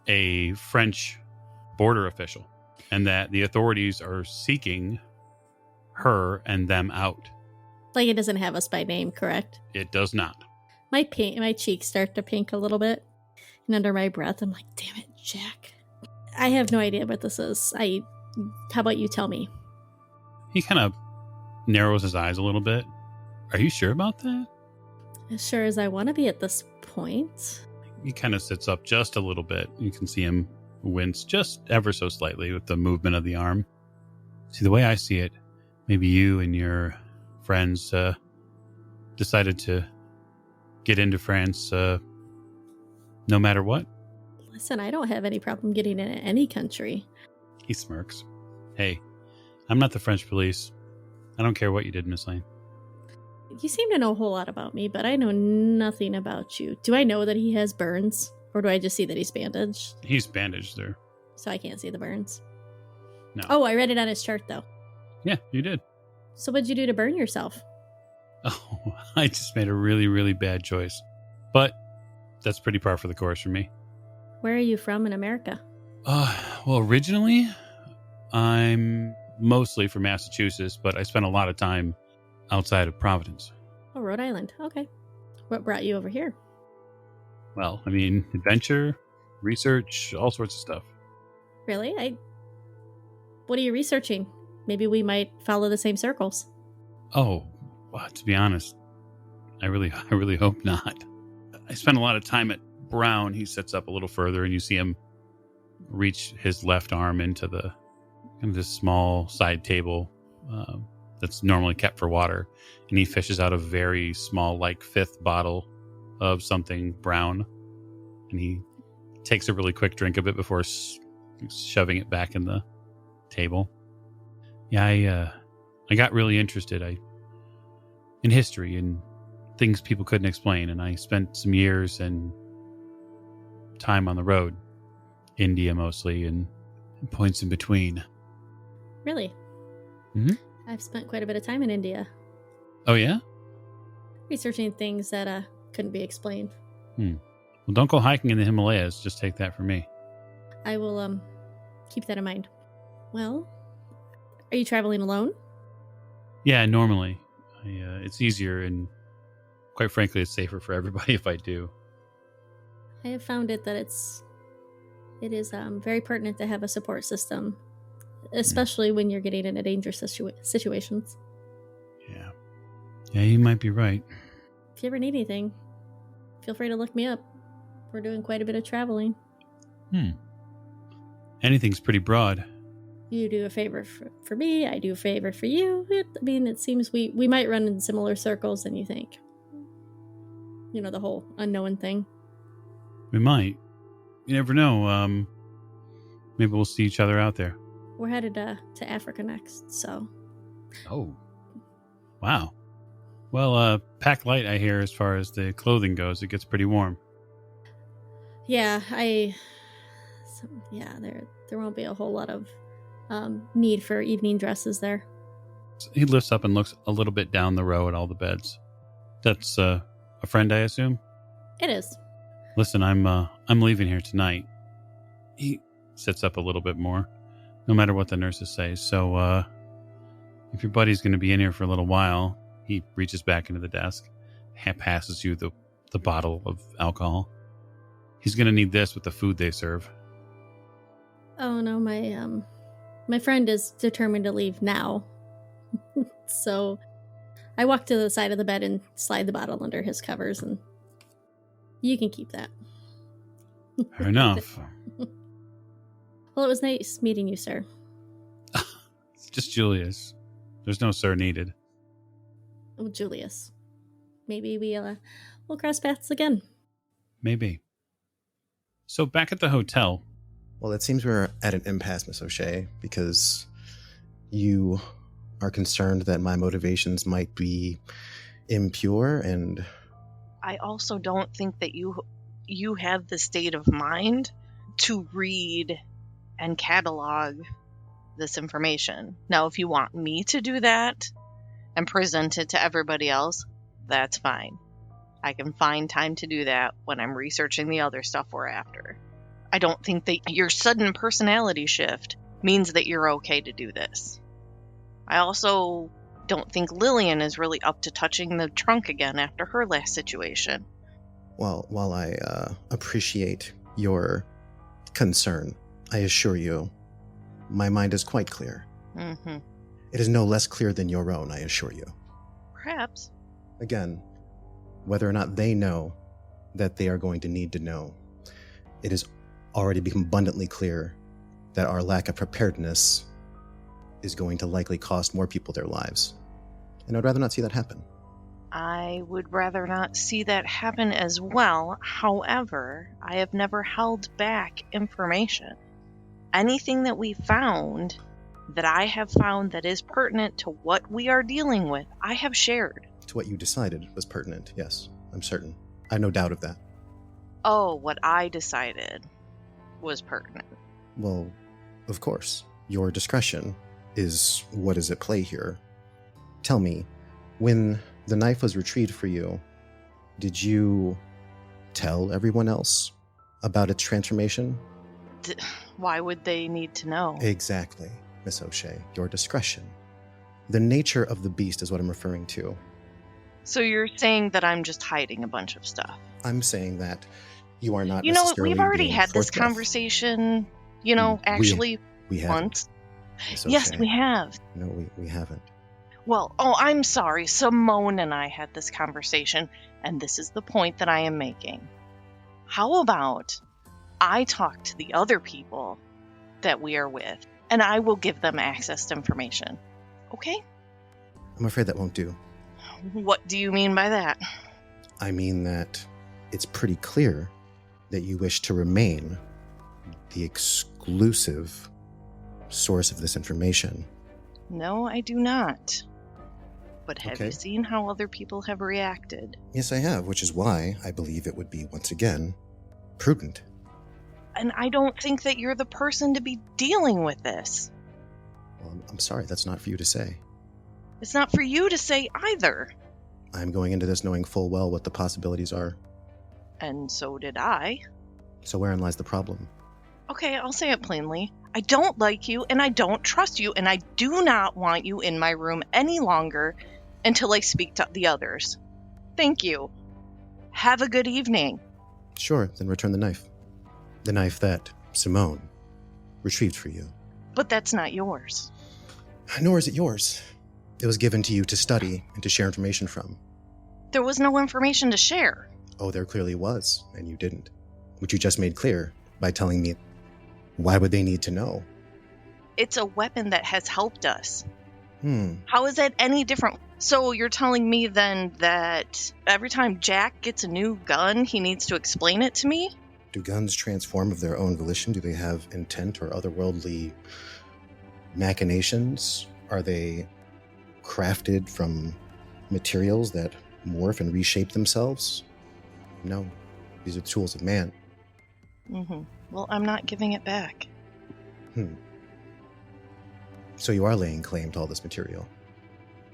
a French border official, and that the authorities are seeking her and them out. Like, it doesn't have us by name, correct? It does not. My cheeks start to pink a little bit. And under my breath, I'm like, damn it, Jack. I have no idea what this is. How about you tell me? He kind of narrows his eyes a little bit. Are you sure about that? As sure as I want to be at this point. He kind of sits up just a little bit. You can see him wince just ever so slightly with the movement of the arm. See, the way I see it, maybe you and your friends decided to get into France no matter what. Listen, I don't have any problem getting into any country. He smirks. Hey, I'm not the French police. I don't care what you did, Miss Lane. You seem to know a whole lot about me, but I know nothing about you. Do I know that he has burns? Or do I just see that he's bandaged? He's bandaged there. So I can't see the burns? No. Oh, I read it on his chart, though. Yeah, you did. So what'd you do to burn yourself? Oh, I just made a really, really bad choice. But that's pretty par for the course for me. Where are you from in America? Well, originally, I'm mostly from Massachusetts, but I spent a lot of time outside of Providence. Oh, Rhode Island. Okay. What brought you over here? Well, I mean, adventure, research, all sorts of stuff. Really? What are you researching? Maybe we might follow the same circles. Oh, well, to be honest, I really hope not. I spent a lot of time at Brown. He sits up a little further, and you see him reach his left arm into the kind of this small side table that's normally kept for water, and he fishes out a very small, like 5th bottle of something brown, and he takes a really quick drink of it before shoving it back in the table. Yeah, I got really interested in history and things people couldn't explain, and I spent some years and time on the road, India mostly, and points in between. Really? Mm-hmm. I've spent quite a bit of time in India. Oh, yeah? Researching things that couldn't be explained. Well, don't go hiking in the Himalayas. Just take that from me. I will keep that in mind. Well, are you traveling alone? Yeah, normally. It's easier, and quite frankly, it's safer for everybody if I do. I have found it that it is very pertinent to have a support system, especially when you're getting into dangerous situations. Yeah, you might be right. If you ever need anything, feel free to look me up. We're doing quite a bit of traveling. Anything's pretty broad. You do a favor for me, I do a favor for you. It seems we might run in similar circles than you think. You know, the whole unknown thing. We might. You never know. Maybe we'll see each other out there. We're headed to Africa next, so. Oh. Wow. Well, pack light, I hear, as far as the clothing goes. It gets pretty warm. Yeah, there won't be a whole lot of need for evening dresses there. He lifts up and looks a little bit down the row at all the beds. That's a friend, I assume? It is. Listen, I'm leaving here tonight. He sits up a little bit more, no matter what the nurses say. So, if your buddy's going to be in here for a little while, he reaches back into the desk, passes you the bottle of alcohol. He's going to need this with the food they serve. Oh no, my friend is determined to leave now. So I walk to the side of the bed and slide the bottle under his covers, and you can keep that. Fair enough. Well, it was nice meeting you, sir. It's just Julius. There's no sir needed. Oh, Julius. Maybe we'll cross paths again. Maybe. So back at the hotel. Well, it seems we're at an impasse, Miss O'Shea, because you are concerned that my motivations might be impure, and I also don't think that you have the state of mind to read and catalog this information. Now, if you want me to do that and present it to everybody else, that's fine. I can find time to do that when I'm researching the other stuff we're after. I don't think that your sudden personality shift means that you're okay to do this. I also don't think Lillian is really up to touching the trunk again after her last situation. While I appreciate your concern, I assure you, my mind is quite clear. Mm-hmm. It is no less clear than your own, I assure you. Perhaps. Again, whether or not they know that they are going to need to know, it has already become abundantly clear that our lack of preparedness is going to likely cost more people their lives. And I'd rather not see that happen. I would rather not see that happen as well. However, I have never held back information. Anything that we found, that I have found that is pertinent to what we are dealing with, I have shared. To what you decided was pertinent, yes, I'm certain. I have no doubt of that. Oh, what I decided was pertinent. Well, of course. Your discretion is what is at play here. Tell me, when the knife was retrieved for you, did you tell everyone else about its transformation? Why would they need to know? Exactly, Miss O'Shea. Your discretion. The nature of the beast is what I'm referring to. So you're saying that I'm just hiding a bunch of stuff? I'm saying that you are not You know, necessarily we've already being had this forthright. conversation, actually We haven't, once. Miss Yes, O'Shea. we have. No, we haven't. Well, I'm sorry. Simone and I had this conversation, and this is the point that I am making. How about I talk to the other people that we are with, and I will give them access to information. Okay? I'm afraid that won't do. What do you mean by that? I mean that it's pretty clear that you wish to remain the exclusive source of this information. No, I do not. But have Okay. you seen how other people have reacted? Yes, I have, which is why I believe it would be, once again, prudent. And I don't think that you're the person to be dealing with this. Well, I'm sorry, that's not for you to say. It's not for you to say either. I'm going into this knowing full well what the possibilities are. And so did I. So wherein lies the problem? Okay, I'll say it plainly. I don't like you, and I don't trust you, and I do not want you in my room any longer until I speak to the others. Thank you. Have a good evening. Sure, then return the knife. The knife that Simone retrieved for you. But that's not yours. Nor is it yours. It was given to you to study and to share information from. There was no information to share. Oh, there clearly was, and you didn't. Which you just made clear by telling me. Why would they need to know? It's a weapon that has helped us. Hmm. How is that any different? So you're telling me then that every time Jack gets a new gun, he needs to explain it to me? Do guns transform of their own volition? Do they have intent or otherworldly machinations? Are they crafted from materials that morph and reshape themselves? No. These are tools of man. Mm-hmm. Well, I'm not giving it back. So you are laying claim to all this material.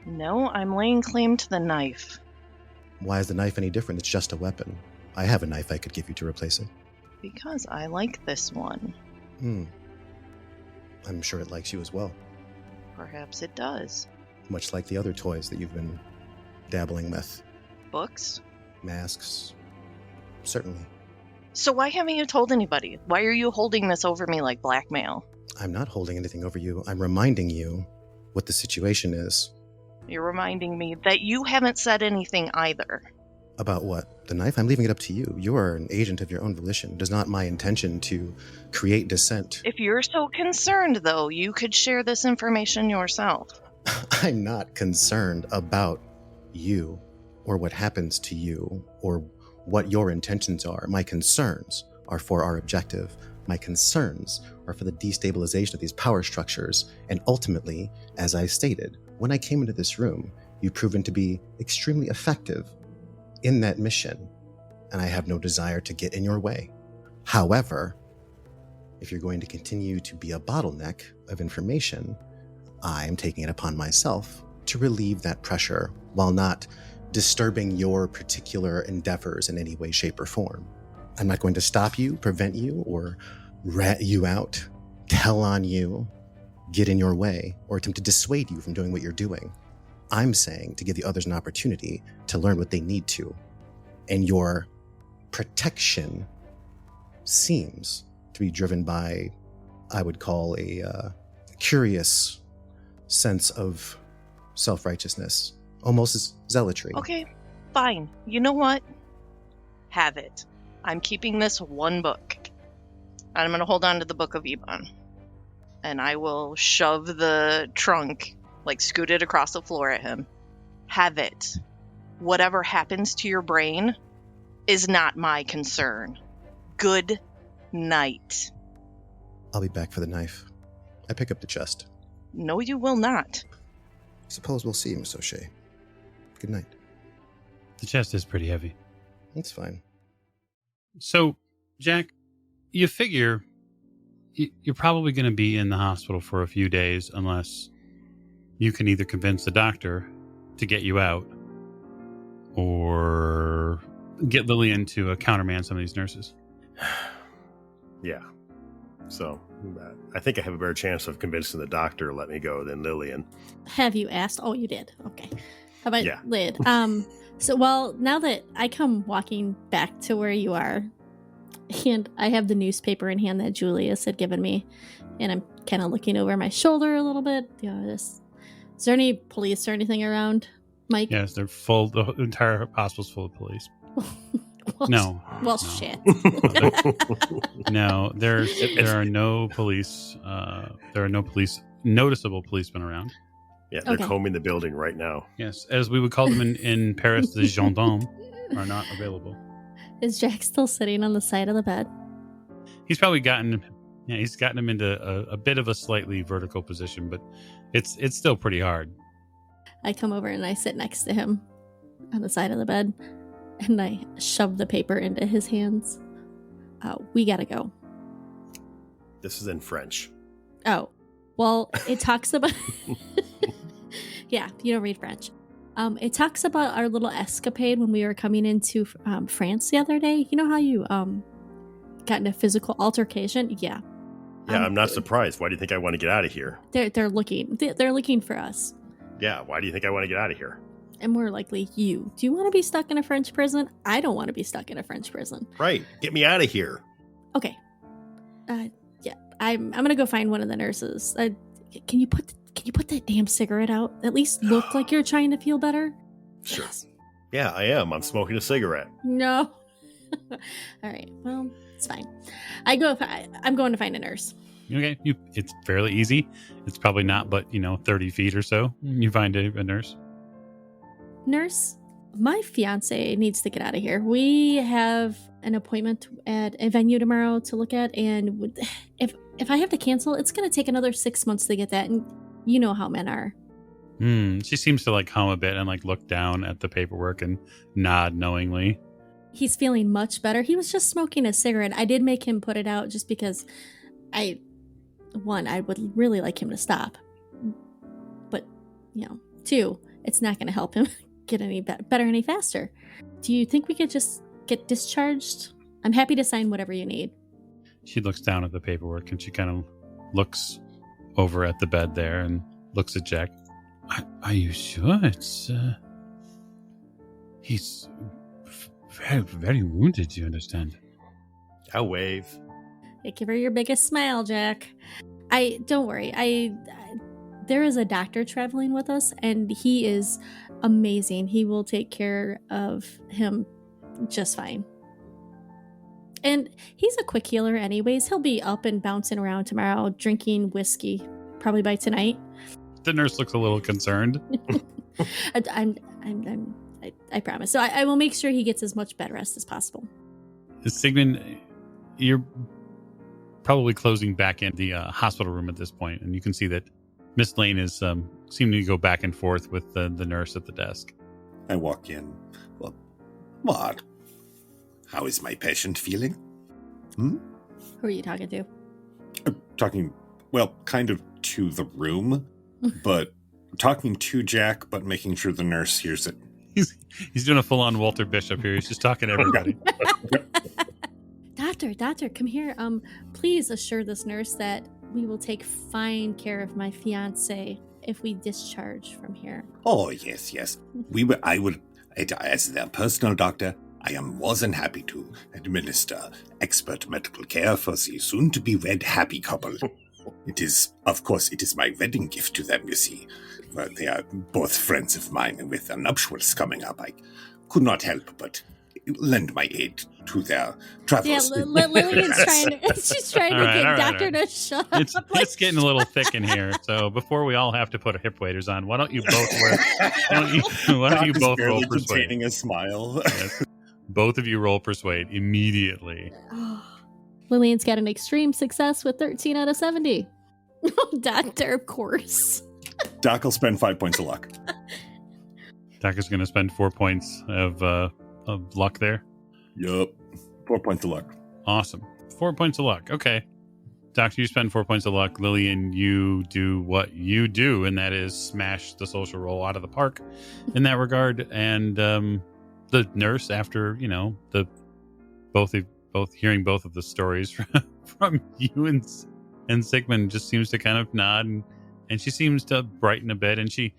No, I'm laying claim to the knife. Why is the knife any different? It's just a weapon. I have a knife I could give you to replace it. Because I like this one. I'm sure it likes you as well. Perhaps it does. Much like the other toys that you've been dabbling with. Books? Masks. Certainly. So why haven't you told anybody? Why are you holding this over me like blackmail? I'm not holding anything over you. I'm reminding you what the situation is. You're reminding me that you haven't said anything either. About what? The knife? I'm leaving it up to you. You are an agent of your own volition. It is not my intention to create dissent. If you're so concerned, though, you could share this information yourself. I'm not concerned about you or what happens to you or what your intentions are. My concerns are for our objective. My concerns are for the destabilization of these power structures. And ultimately, as I stated, when I came into this room, you've proven to be extremely effective in that mission, and I have no desire to get in your way. However, if you're going to continue to be a bottleneck of information, I'm taking it upon myself to relieve that pressure while not disturbing your particular endeavors in any way, shape, or form. I'm not going to stop you, prevent you, or rat you out, tell on you, get in your way, or attempt to dissuade you from doing what you're doing. I'm saying to give the others an opportunity to learn what they need to. And your protection seems to be driven by, I would call, a curious sense of self-righteousness, almost as zealotry. Okay, fine. You know what? Have it. I'm keeping this one book. I'm going to hold on to the Book of Ebon. And I will shove the trunk, scoot it across the floor at him. Have it. Whatever happens to your brain is not my concern. Good night. I'll be back for the knife. I pick up the chest. No, you will not. Suppose we'll see, Miss O'Shea. Good night. The chest is pretty heavy. It's fine. So, Jack, you figure you're probably going to be in the hospital for a few days unless you can either convince the doctor to get you out or get Lillian to countermand some of these nurses. Yeah. So I think I have a better chance of convincing the doctor to let me go than Lillian. Have you asked? Oh, you did. Okay. How about Yeah. Lid? So, well, now that I come walking back to where you are, and I have the newspaper in hand that Julius had given me, and I'm kind of looking over my shoulder a little bit. Is there any police or anything around, Mike? Yes, they're full. The entire hospital's full of police. Well, No. Well, no. shit. No, there are no police. There are no noticeable policemen around. Yeah, they're Okay. combing the building right now. Yes, as we would call them in Paris, the gendarmes are not available. Is Jack still sitting on the side of the bed? He's probably gotten him into a bit of a slightly vertical position, but it's still pretty hard. I come over and I sit next to him on the side of the bed, and I shove the paper into his hands. We gotta go. This is in French. Oh, well, it talks about... Yeah, you don't read French. It talks about our little escapade when we were coming into France the other day. You know how you got in a physical altercation? Yeah. Yeah, I'm not surprised. Why do you think I want to get out of here? They're looking for us. Yeah, why do you think I want to get out of here? And more likely you. Do you want to be stuck in a French prison? I don't want to be stuck in a French prison. Right, get me out of here. Okay. Yeah, I'm gonna go find one of the nurses. Can you put that damn cigarette out? At least look like you're trying to feel better. Sure. Yes. Yeah, I am. I'm smoking a cigarette. No. All right. Well, it's fine. I'm going to find a nurse. Okay, it's fairly easy. It's probably not, but 30 feet or so. You find a nurse. Nurse, my fiance needs to get out of here. We have an appointment at a venue tomorrow to look at, and if I have to cancel, it's going to take another 6 months to get that, and you know how men are. She seems to hum a bit and look down at the paperwork and nod knowingly. He's feeling much better. He was just smoking a cigarette. I did make him put it out just because I would really like him to stop. But, 2, it's not going to help him get any better any faster. Do you think we could just get discharged? I'm happy to sign whatever you need. She looks down at the paperwork and she kind of looks over at the bed there and looks at Jack. Are you sure? He's very, very wounded, you understand? I'll wave. Hey, give her your biggest smile, Jack. Don't worry. There is a doctor traveling with us, and he is amazing. He will take care of him just fine. And he's a quick healer anyways. He'll be up and bouncing around tomorrow, drinking whiskey, probably by tonight. The nurse looks a little concerned. I promise. So I will make sure he gets as much bed rest as possible. Sigmund, you're probably closing back in the hospital room at this point, and you can see that Miss Lane is seeming to go back and forth with the nurse at the desk. I walk in. Well, what? How is my patient feeling? Who are you talking to? Talking, well, kind of to the room, but talking to Jack, but making sure the nurse hears it. He's doing a full-on Walter Bishop here. He's just talking to everybody. Doctor, come here. Please assure this nurse that we will take fine care of my fiance if we discharge from here. Oh, yes. As their personal doctor, I am more than happy to administer expert medical care for the soon-to-be wed happy couple. It is my wedding gift to them, you see. They are both friends of mine, and with their nuptials coming up, I could not help but lend my aid to their travels. Yeah, Lillian's she's trying to get Doctor to shut up. It's getting a little thick in here. So before we all have to put hip waders on, why don't you both roll persuade? Containing a smile. Yes. Both of you roll persuade immediately. Lillian's got an extreme success with 13 out of 70. Doctor, of course. Doc will spend 5 points of luck. Doc is going to spend 4 points of luck there. Yup. 4 points of luck. Awesome. 4 points of luck. Okay. Doctor, you spend 4 points of luck. Lillian, you do what you do, and that is smash the social roll out of the park in that regard. And the nurse, after, both hearing both of the stories from you and Sigmund, just seems to kind of nod, and she seems to brighten a bit, and she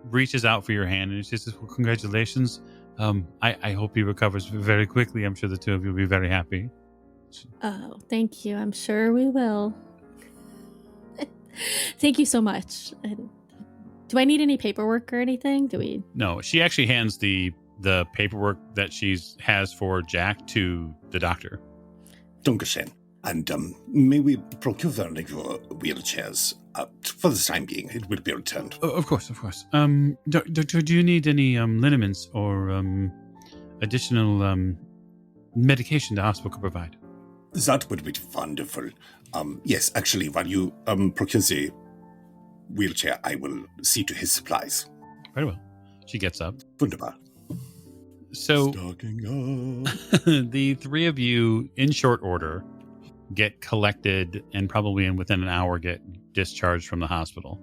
reaches out for your hand, and she says, well, congratulations. I hope he recovers very quickly. I'm sure the two of you will be very happy. Oh, thank you. I'm sure we will. Thank you so much. Do I need any paperwork or anything? No, she actually hands the paperwork that she has for Jack to the doctor. Dankeschön. And may we procure one of your wheelchairs? For the time being, it will be returned. Oh, of course. Doctor, do you need any liniments or additional medication the hospital could provide? That would be wonderful. Yes, actually, while you procure the wheelchair, I will see to his supplies. Very well. She gets up. Wunderbar. So, the three of you, in short order, get collected and probably within an hour get discharged from the hospital.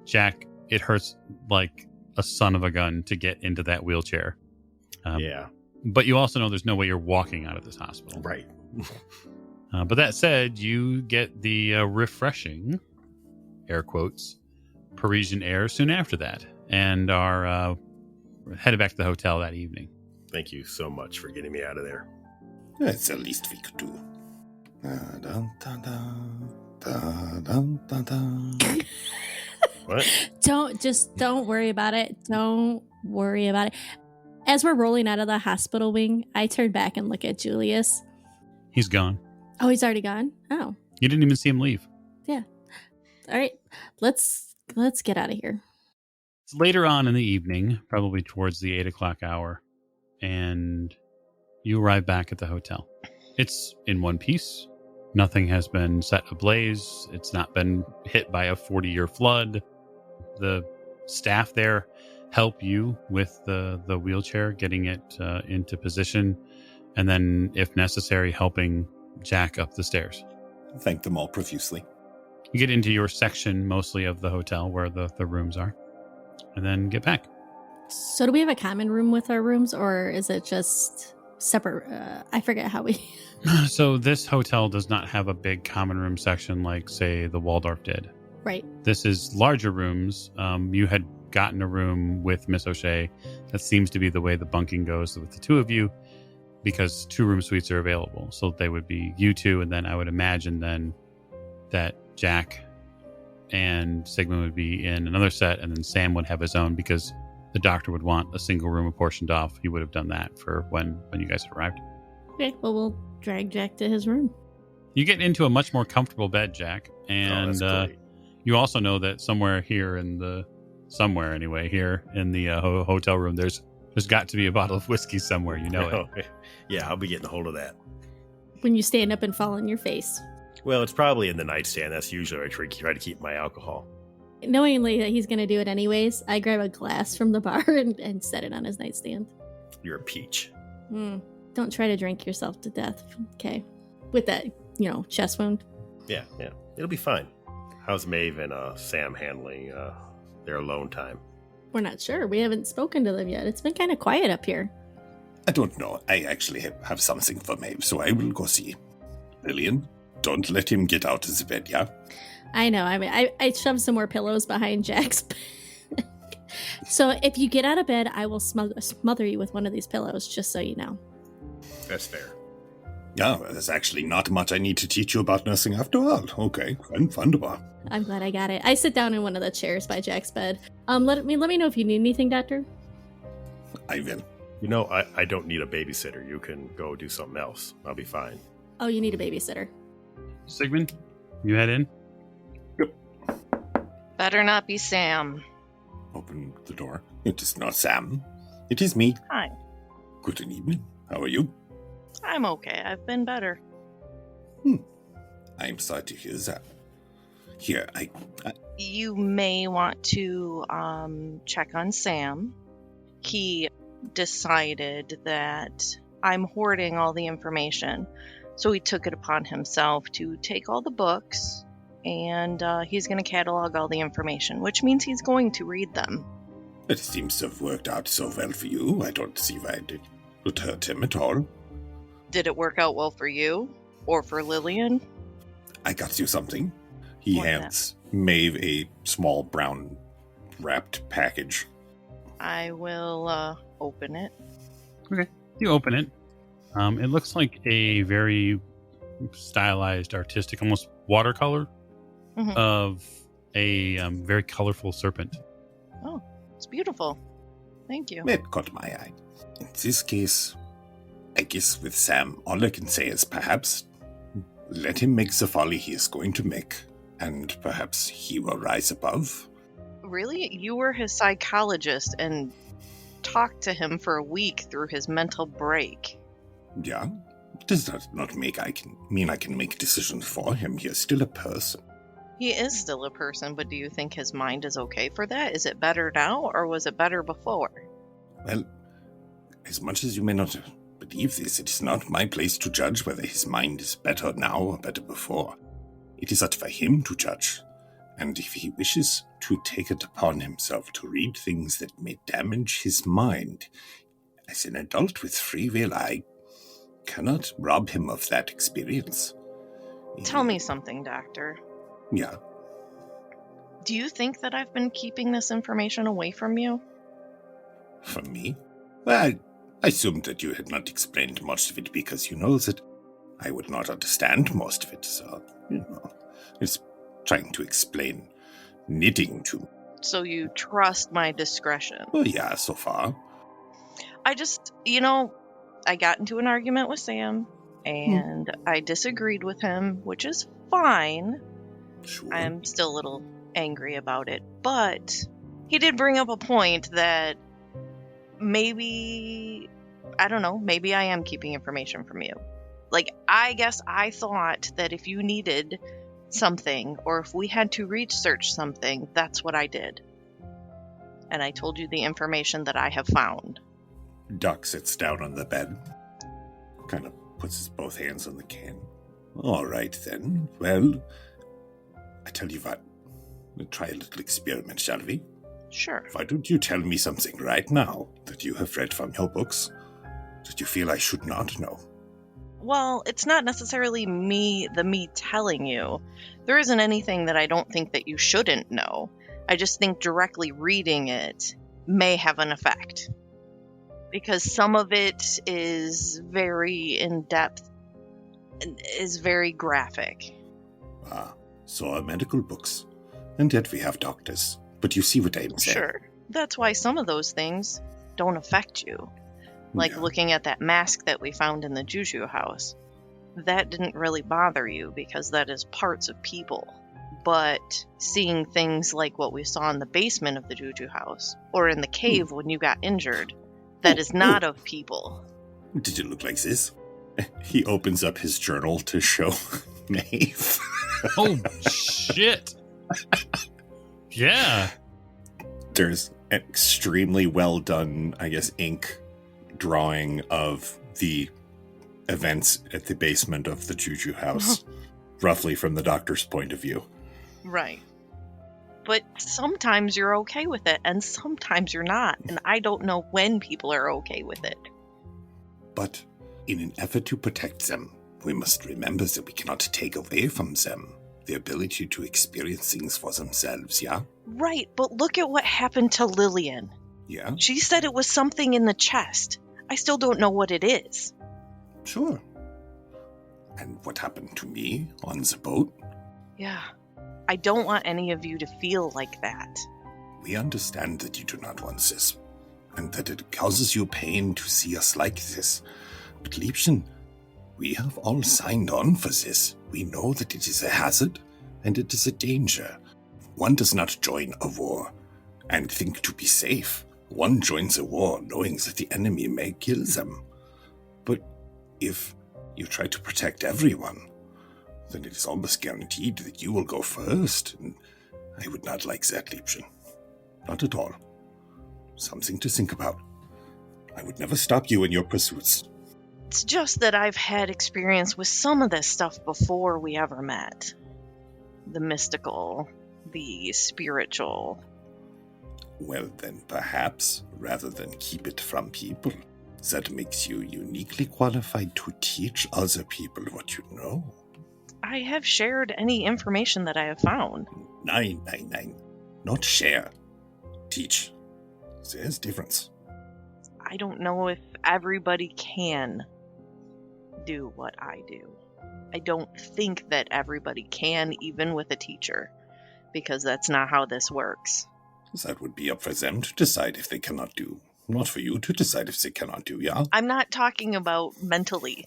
Jack, it hurts like a son of a gun to get into that wheelchair. Yeah. But you also know there's no way you're walking out of this hospital. Right. But that said, you get the refreshing, air quotes, Parisian air soon after that, and are headed back to the hotel that evening. Thank you so much for getting me out of there. That's the least we could do. What? Don't worry about it. Don't worry about it. As we're rolling out of the hospital wing, I turn back and look at Julius. He's gone. Oh, he's already gone? Oh. You didn't even see him leave. Yeah. All right. Let's get out of here. It's later on in the evening, probably towards the 8 o'clock hour, and you arrive back at the hotel. It's in one piece. Nothing has been set ablaze. It's not been hit by a 40-year flood. The staff there help you with the wheelchair, getting it into position, and then, if necessary, helping Jack up the stairs. Thank them all profusely. You get into your section, mostly of the hotel, where the rooms are, and then get back. So do we have a common room with our rooms, or is it just separate? I forget how we... So this hotel does not have a big common room section like, say, the Waldorf did. Right. This is larger rooms. You had gotten a room with Miss O'Shea. That seems to be the way the bunking goes with the two of you, because 2-room suites are available. So they would be you two, and then I would imagine then that Jack and Sigmund would be in another set, and then Sam would have his own, because the doctor would want a single room apportioned off. He would have done that for when you guys had arrived. Okay, well, we'll drag Jack to his room. You get into a much more comfortable bed, Jack, and you also know that somewhere here in the hotel room, there's got to be a bottle of whiskey somewhere. You know it. Yeah, I'll be getting a hold of that. When you stand up and fall on your face. Well, it's probably in the nightstand. That's usually where I try to keep my alcohol. Knowingly that he's going to do it anyways, I grab a glass from the bar and set it on his nightstand. You're a peach. Don't try to drink yourself to death, okay? With that, chest wound. Yeah. It'll be fine. How's Meave and Sam handling their alone time? We're not sure. We haven't spoken to them yet. It's been kind of quiet up here. I don't know. I actually have something for Meave, so I will go see. Lillian, don't let him get out of the bed, yeah? I know. I mean, I shoved some more pillows behind Jack's So if you get out of bed, I will smother you with one of these pillows, just so you know. That's fair. Yeah, there's actually not much I need to teach you about nursing after all. Okay, wunderbar. I'm glad I got it. I sit down in one of the chairs by Jack's bed. Let me know if you need anything, Doctor. I will. You know, I don't need a babysitter. You can go do something else. I'll be fine. Oh, you need a babysitter. Sigmund, you head in. Better not be Sam. Open the door. It is not Sam. It is me. Hi. Good evening. How are you? I'm okay. I've been better. I'm sorry to hear that. Here, I You may want to check on Sam. He decided that I'm hoarding all the information, so he took it upon himself to take all the books, and he's going to catalog all the information, which means he's going to read them. It seems to have worked out so well for you. I don't see why it would hurt him at all. Did it work out well for you? Or for Lillian? I got you something. He What's hands Maeve a small brown wrapped package. I will open it. Okay. You open it. It looks like a very stylized, artistic, almost watercolor Mhm. of a very colorful serpent. Oh, it's beautiful. Thank you. It caught my eye. In this case, I guess with Sam, all I can say is perhaps let him make the folly he is going to make, and perhaps he will rise above. Really? You were his psychologist and talked to him for a week through his mental break. Yeah, does that not mean I can make decisions for him? He is still a person. He is still a person, but do you think his mind is okay for that? Is it better now, or was it better before? Well, as much as you may not believe this, it is not my place to judge whether his mind is better now or better before. It is up for him to judge. And if he wishes to take it upon himself to read things that may damage his mind, as an adult with free will, I cannot rob him of that experience. Tell me something, Doctor. Yeah. Do you think that I've been keeping this information away from you? From me? Well, I assumed that you had not explained much of it because you know that I would not understand most of it, so, it's trying to explain knitting to me. So you trust my discretion? Well, yeah, so far. I just, I got into an argument with Sam, and I disagreed with him, which is fine. Sure. I'm still a little angry about it, but he did bring up a point that maybe I am keeping information from you. Like, I guess I thought that if you needed something, or if we had to research something, that's what I did. And I told you the information that I have found. Doc sits down on the bed, kind of puts his both hands on the can. All right, then. Well, I tell you what, we'll try a little experiment, shall we? Sure. Why don't you tell me something right now that you have read from your books that you feel I should not know? Well, it's not necessarily me telling you. There isn't anything that I don't think that you shouldn't know. I just think directly reading it may have an effect. Because some of it is very in-depth and is very graphic. So are medical books. And yet we have doctors. But you see what I'm saying. Sure. That's why some of those things don't affect you. Like Yeah. looking at that mask that we found in the Juju house. That didn't really bother you because that is parts of people. But seeing things like what we saw in the basement of the Juju house, or in the cave when you got injured, that is not of people. Did it look like this? He opens up his journal to show Maeve. Oh, shit. Yeah. There's an extremely well done, ink drawing of the events at the basement of the Juju house, roughly from the doctor's point of view. Right. But sometimes you're okay with it, and sometimes you're not. And I don't know when people are okay with it. But in an effort to protect them, we must remember that we cannot take away from them the ability to experience things for themselves, yeah? Right, but look at what happened to Lillian. Yeah, She said it was something in the chest. I still don't know what it is. sure. And what happened to me on the boat? Yeah, I don't want any of you to feel like that. We understand that you do not want this, and that it causes you pain to see us like this. But Liebchen, we have all signed on for this. We know that it is a hazard, and it is a danger. One does not join a war and think to be safe. One joins a war knowing that the enemy may kill them. But if you try to protect everyone, then it is almost guaranteed that you will go first, and I would not like that, Liebchen. Not at all. Something to think about. I would never stop you in your pursuits. It's just that I've had experience with some of this stuff before we ever met. The mystical, the spiritual. Well, then perhaps, rather than keep it from people, that makes you uniquely qualified to teach other people what you know. I have shared any information that I have found. Nine. Not share. Teach. There's difference. I don't know if everybody can do what I do. I don't think that everybody can, even with a teacher, because that's not how this works. That would be up for them to decide if they cannot do. Not for you to decide if they cannot do, yeah? I'm not talking about mentally.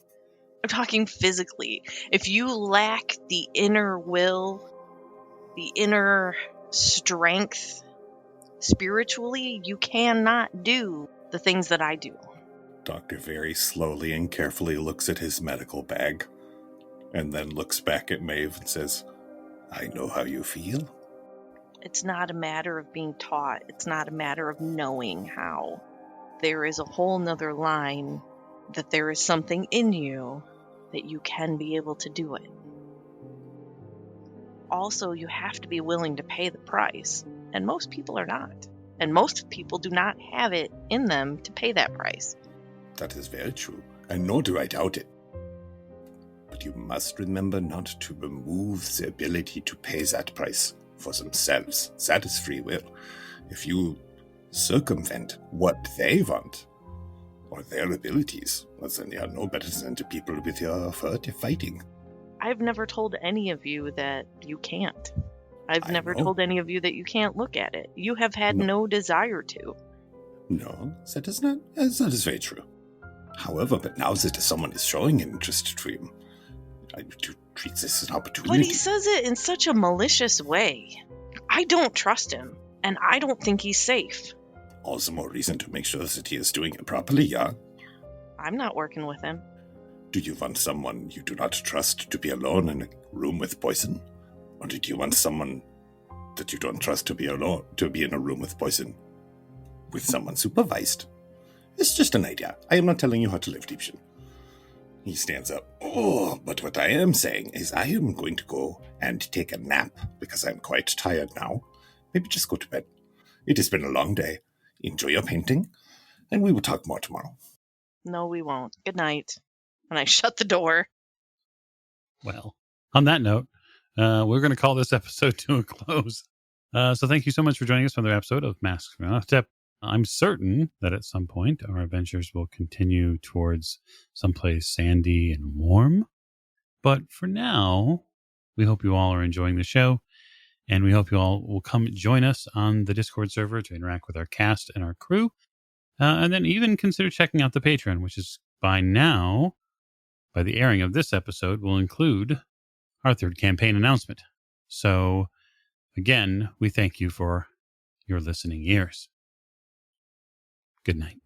I'm talking physically. If you lack the inner will, the inner strength, spiritually, you cannot do the things that I do. Doctor very slowly and carefully looks at his medical bag, and then looks back at Maeve and says, I know how you feel. It's not a matter of being taught. It's not a matter of knowing how. There is a whole nother line that there is something in you that you can be able to do it. Also, you have to be willing to pay the price, and most people are not. And most people do not have it in them to pay that price. That is very true, and nor do I doubt it. But you must remember not to remove the ability to pay that price for themselves. That is free will. If you circumvent what they want, or their abilities, well, then you are no better than the people with your furtive fighting. I've never told any of you that you can't. I've I never know. told any of you that you can't look at it. You have had No. no desire to. No, that is not. That is very true. However, but now that someone is showing an interest to him, I do treat this as an opportunity. But he says it in such a malicious way. I don't trust him, and I don't think he's safe. All the more reason to make sure that he is doing it properly, yeah? I'm not working with him. Do you want someone you do not trust to be alone in a room with poison? Or do you want someone that you don't trust to be alone, to be in a room with poison with someone supervised? It's just an idea. I am not telling you how to live, Liebchen. He stands up. Oh, but what I am saying is I am going to go and take a nap because I'm quite tired now. Maybe just go to bed. It has been a long day. Enjoy your painting, and we will talk more tomorrow. No, we won't. Good night. And I shut the door. Well, on that note, we're going to call this episode to a close. So thank you so much for joining us for another episode of Masks from Nyarlathotep. I'm certain that at some point our adventures will continue towards someplace sandy and warm. But for now, we hope you all are enjoying the show, and we hope you all will come join us on the Discord server to interact with our cast and our crew. And then even consider checking out the Patreon, which is by now, by the airing of this episode, will include our third campaign announcement. So again, we thank you for your listening ears. Good night.